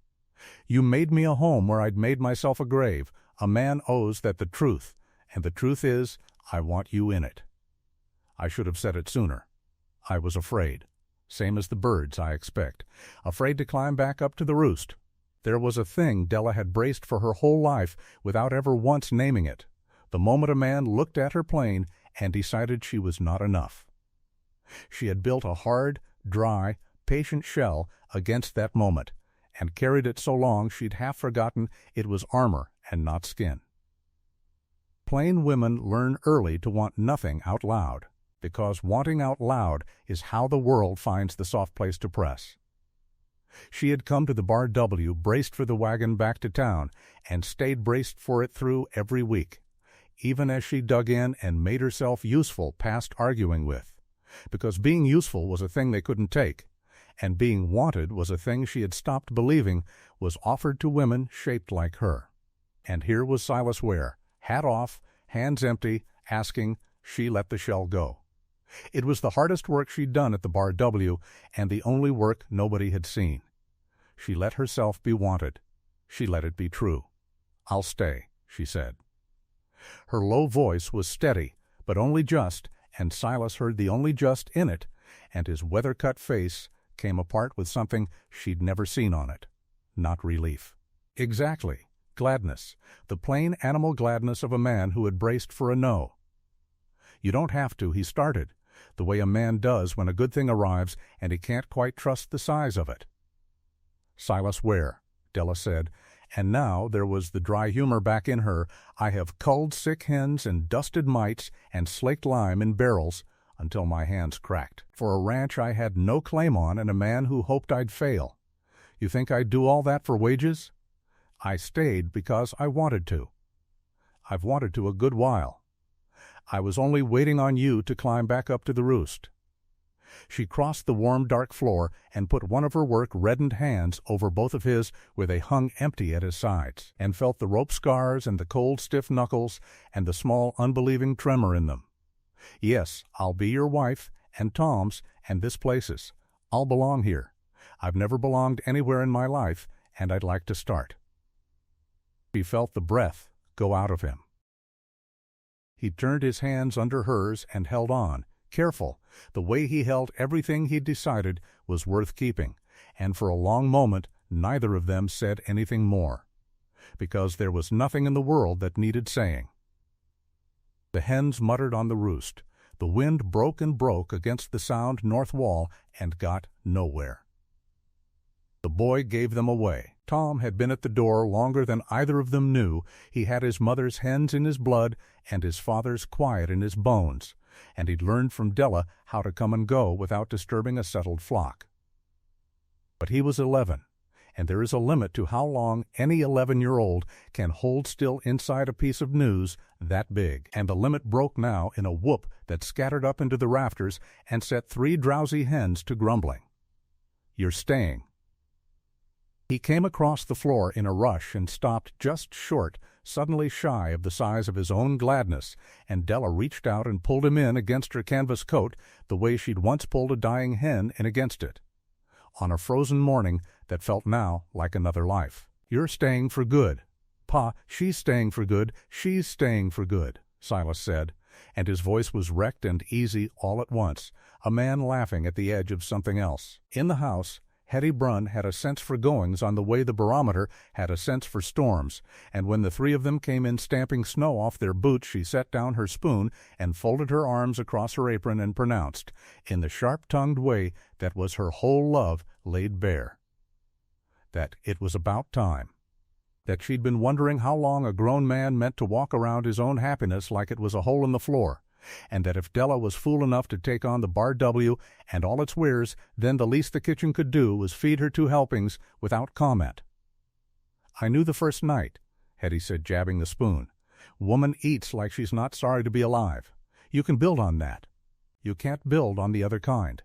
Speaker 1: "You made me a home where I'd made myself a grave. A man owes that the truth, and the truth is, I want you in it. I should have said it sooner. I was afraid, same as the birds, I expect, afraid to climb back up to the roost. There was a thing Della had braced for her whole life without ever once naming it, the moment a man looked at her plain and decided she was not enough. She had built a hard, dry, patient shell against that moment, and carried it so long she'd half forgotten it was armor and not skin. Plain women learn early to want nothing out loud, because wanting out loud is how the world finds the soft place to press. She had come to the Bar W braced for the wagon back to town, and stayed braced for it through every week, even as she dug in and made herself useful past arguing with, because being useful was a thing they couldn't take, and being wanted was a thing she had stopped believing was offered to women shaped like her. And here was Silas Ware, hat off, hands empty, asking. She let the shell go. It was the hardest work she'd done at the Bar W, and the only work nobody had seen. She let herself be wanted. She let it be true. "I'll stay," she said. Her low voice was steady, but only just, and Silas heard the only just in it, and his weather-cut face came apart with something she'd never seen on it. Not relief. Exactly. Gladness. The plain animal gladness of a man who had braced for a no. "You don't have to," he started, the way a man does when a good thing arrives and he can't quite trust the size of it. "Silas Ware," Della said, and now there was the dry humor back in her. "I have culled sick hens and dusted mites and slaked lime in barrels until my hands cracked. For a ranch I had no claim on and a man who hoped I'd fail. You think I'd do all that for wages? I stayed because I wanted to. I've wanted to a good while. I was only waiting on you to climb back up to the roost." She crossed the warm, dark floor and put one of her work-reddened hands over both of his where they hung empty at his sides, and felt the rope scars and the cold, stiff knuckles and the small, unbelieving tremor in them. "Yes, I'll be your wife, and Tom's, and this place's. I'll belong here. I've never belonged anywhere in my life, and I'd like to start." She felt the breath go out of him. He turned his hands under hers and held on, careful. The way he held everything he'd decided was worth keeping, and for a long moment neither of them said anything more, because there was nothing in the world that needed saying. The hens muttered on the roost. The wind broke and broke against the sound north wall and got nowhere. The boy gave them away. Tom had been at the door longer than either of them knew. He had his mother's hens in his blood and his father's quiet in his bones, and he'd learned from Della how to come and go without disturbing a settled flock. But he was 11, and there is a limit to how long any 11-year-old can hold still inside a piece of news that big, and the limit broke now in a whoop that scattered up into the rafters and set 3 drowsy hens to grumbling. "You're staying." He came across the floor in a rush and stopped just short, suddenly shy of the size of his own gladness, and Della reached out and pulled him in against her canvas coat the way she'd once pulled a dying hen in against it, on a frozen morning that felt now like another life. "You're staying for good. Pa, she's staying for good, she's staying for good," Silas said, and his voice was wrecked and easy all at once, a man laughing at the edge of something else. In the house, Hetty Brunn had a sense for goings on the way the barometer had a sense for storms, and when the 3 of them came in stamping snow off their boots, she set down her spoon and folded her arms across her apron and pronounced, in the sharp-tongued way that was her whole love laid bare, that it was about time, that she'd been wondering how long a grown man meant to walk around his own happiness like it was a hole in the floor, and that if Della was fool enough to take on the Bar W and all its wares, then the least the kitchen could do was feed her 2 helpings without comment. "I knew the first night," Hetty said, jabbing the spoon. "Woman eats like she's not sorry to be alive. You can build on that. You can't build on the other kind."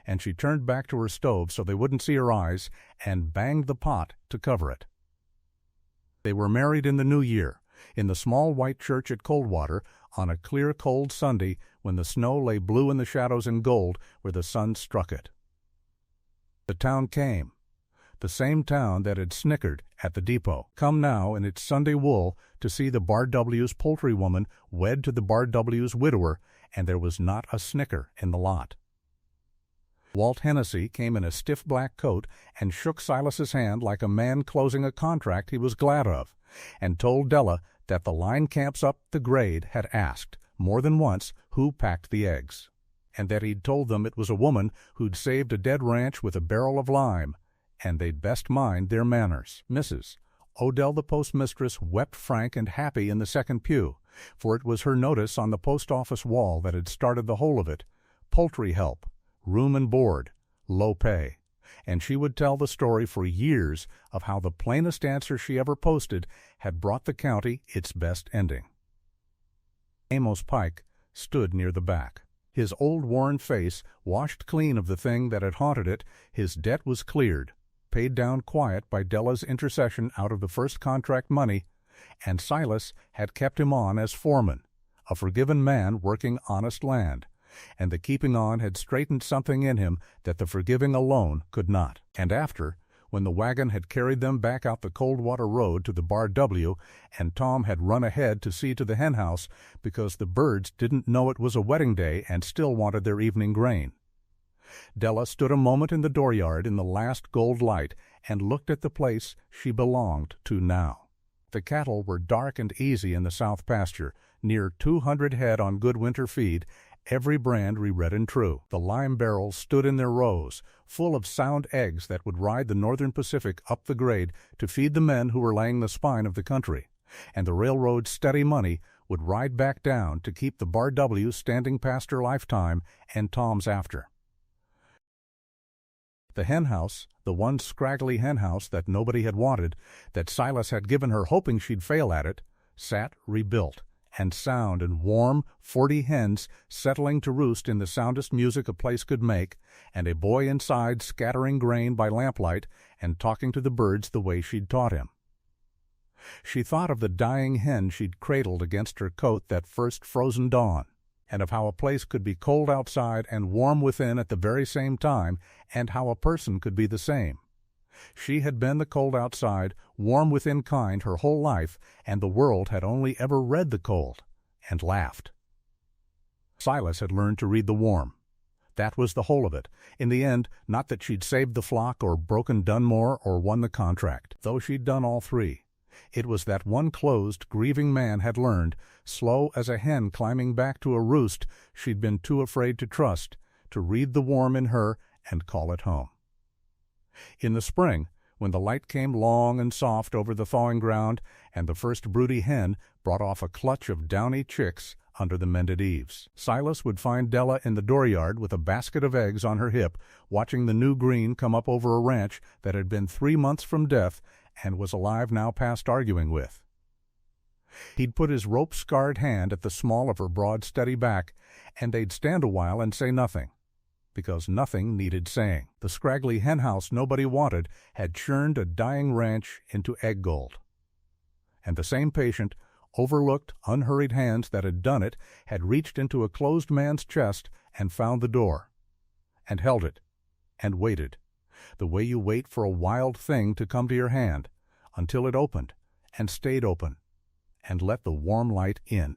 Speaker 1: And she turned back to her stove so they wouldn't see her eyes and banged the pot to cover it. They were married in the New Year, in the small white church at Coldwater, on a clear, cold Sunday when the snow lay blue in the shadows and gold where the sun struck it. The town came, the same town that had snickered at the depot, come now in its Sunday wool to see the Bar W's poultry woman wed to the Bar W's widower, and there was not a snicker in the lot. Walt Hennessy came in a stiff black coat and shook Silas's hand like a man closing a contract he was glad of, and told Della that the line camps up the grade had asked, more than once, who packed the eggs, and that he'd told them it was a woman who'd saved a dead ranch with a barrel of lime, and they'd best mind their manners. Mrs. Odell the postmistress wept frank and happy in the second pew, for it was her notice on the post-office wall that had started the whole of it: poultry help, room and board, low pay. And she would tell the story for years of how the plainest answer she ever posted had brought the county its best ending. Amos Pike stood near the back. His old worn face washed clean of the thing that had haunted it, his debt was cleared, paid down quiet by Della's intercession out of the first contract money, and Silas had kept him on as foreman, a forgiven man working honest land, and the keeping on had straightened something in him that the forgiving alone could not. And after, when the wagon had carried them back out the Coldwater Road to the Bar W, and Tom had run ahead to see to the henhouse because the birds didn't know it was a wedding day and still wanted their evening grain, Della stood a moment in the dooryard in the last gold light and looked at the place she belonged to now. The cattle were dark and easy in the south pasture, near 200 head on good winter feed, every brand re-red and true. The lime barrels stood in their rows, full of sound eggs that would ride the Northern Pacific up the grade to feed the men who were laying the spine of the country, and the railroad's steady money would ride back down to keep the Bar W standing past her lifetime and Tom's after. The henhouse, the one scraggly henhouse that nobody had wanted, that Silas had given her hoping she'd fail at it, sat rebuilt, and sound and warm 40 hens settling to roost in the soundest music a place could make, and a boy inside scattering grain by lamplight and talking to the birds the way she'd taught him. She thought of the dying hen she'd cradled against her coat that first frozen dawn, and of how a place could be cold outside and warm within at the very same time, and how a person could be the same. She had been the cold outside, warm within kind her whole life, and the world had only ever read the cold, and laughed. Silas had learned to read the warm. That was the whole of it. In the end, not that she'd saved the flock or broken Dunmore or won the contract, though she'd done all three. It was that one closed, grieving man had learned, slow as a hen climbing back to a roost she'd been too afraid to trust, to read the warm in her and call it home. In the spring, when the light came long and soft over the thawing ground, and the first broody hen brought off a clutch of downy chicks under the mended eaves, Silas would find Della in the dooryard with a basket of eggs on her hip, watching the new green come up over a ranch that had been 3 months from death and was alive now past arguing with. He'd put his rope-scarred hand at the small of her broad, steady back, and they'd stand a while and say nothing, because nothing needed saying. The scraggly henhouse nobody wanted had churned a dying ranch into egg gold. And the same patient, overlooked, unhurried hands that had done it had reached into a closed man's chest and found the door, and held it, and waited, the way you wait for a wild thing to come to your hand, until it opened, and stayed open, and let the warm light in.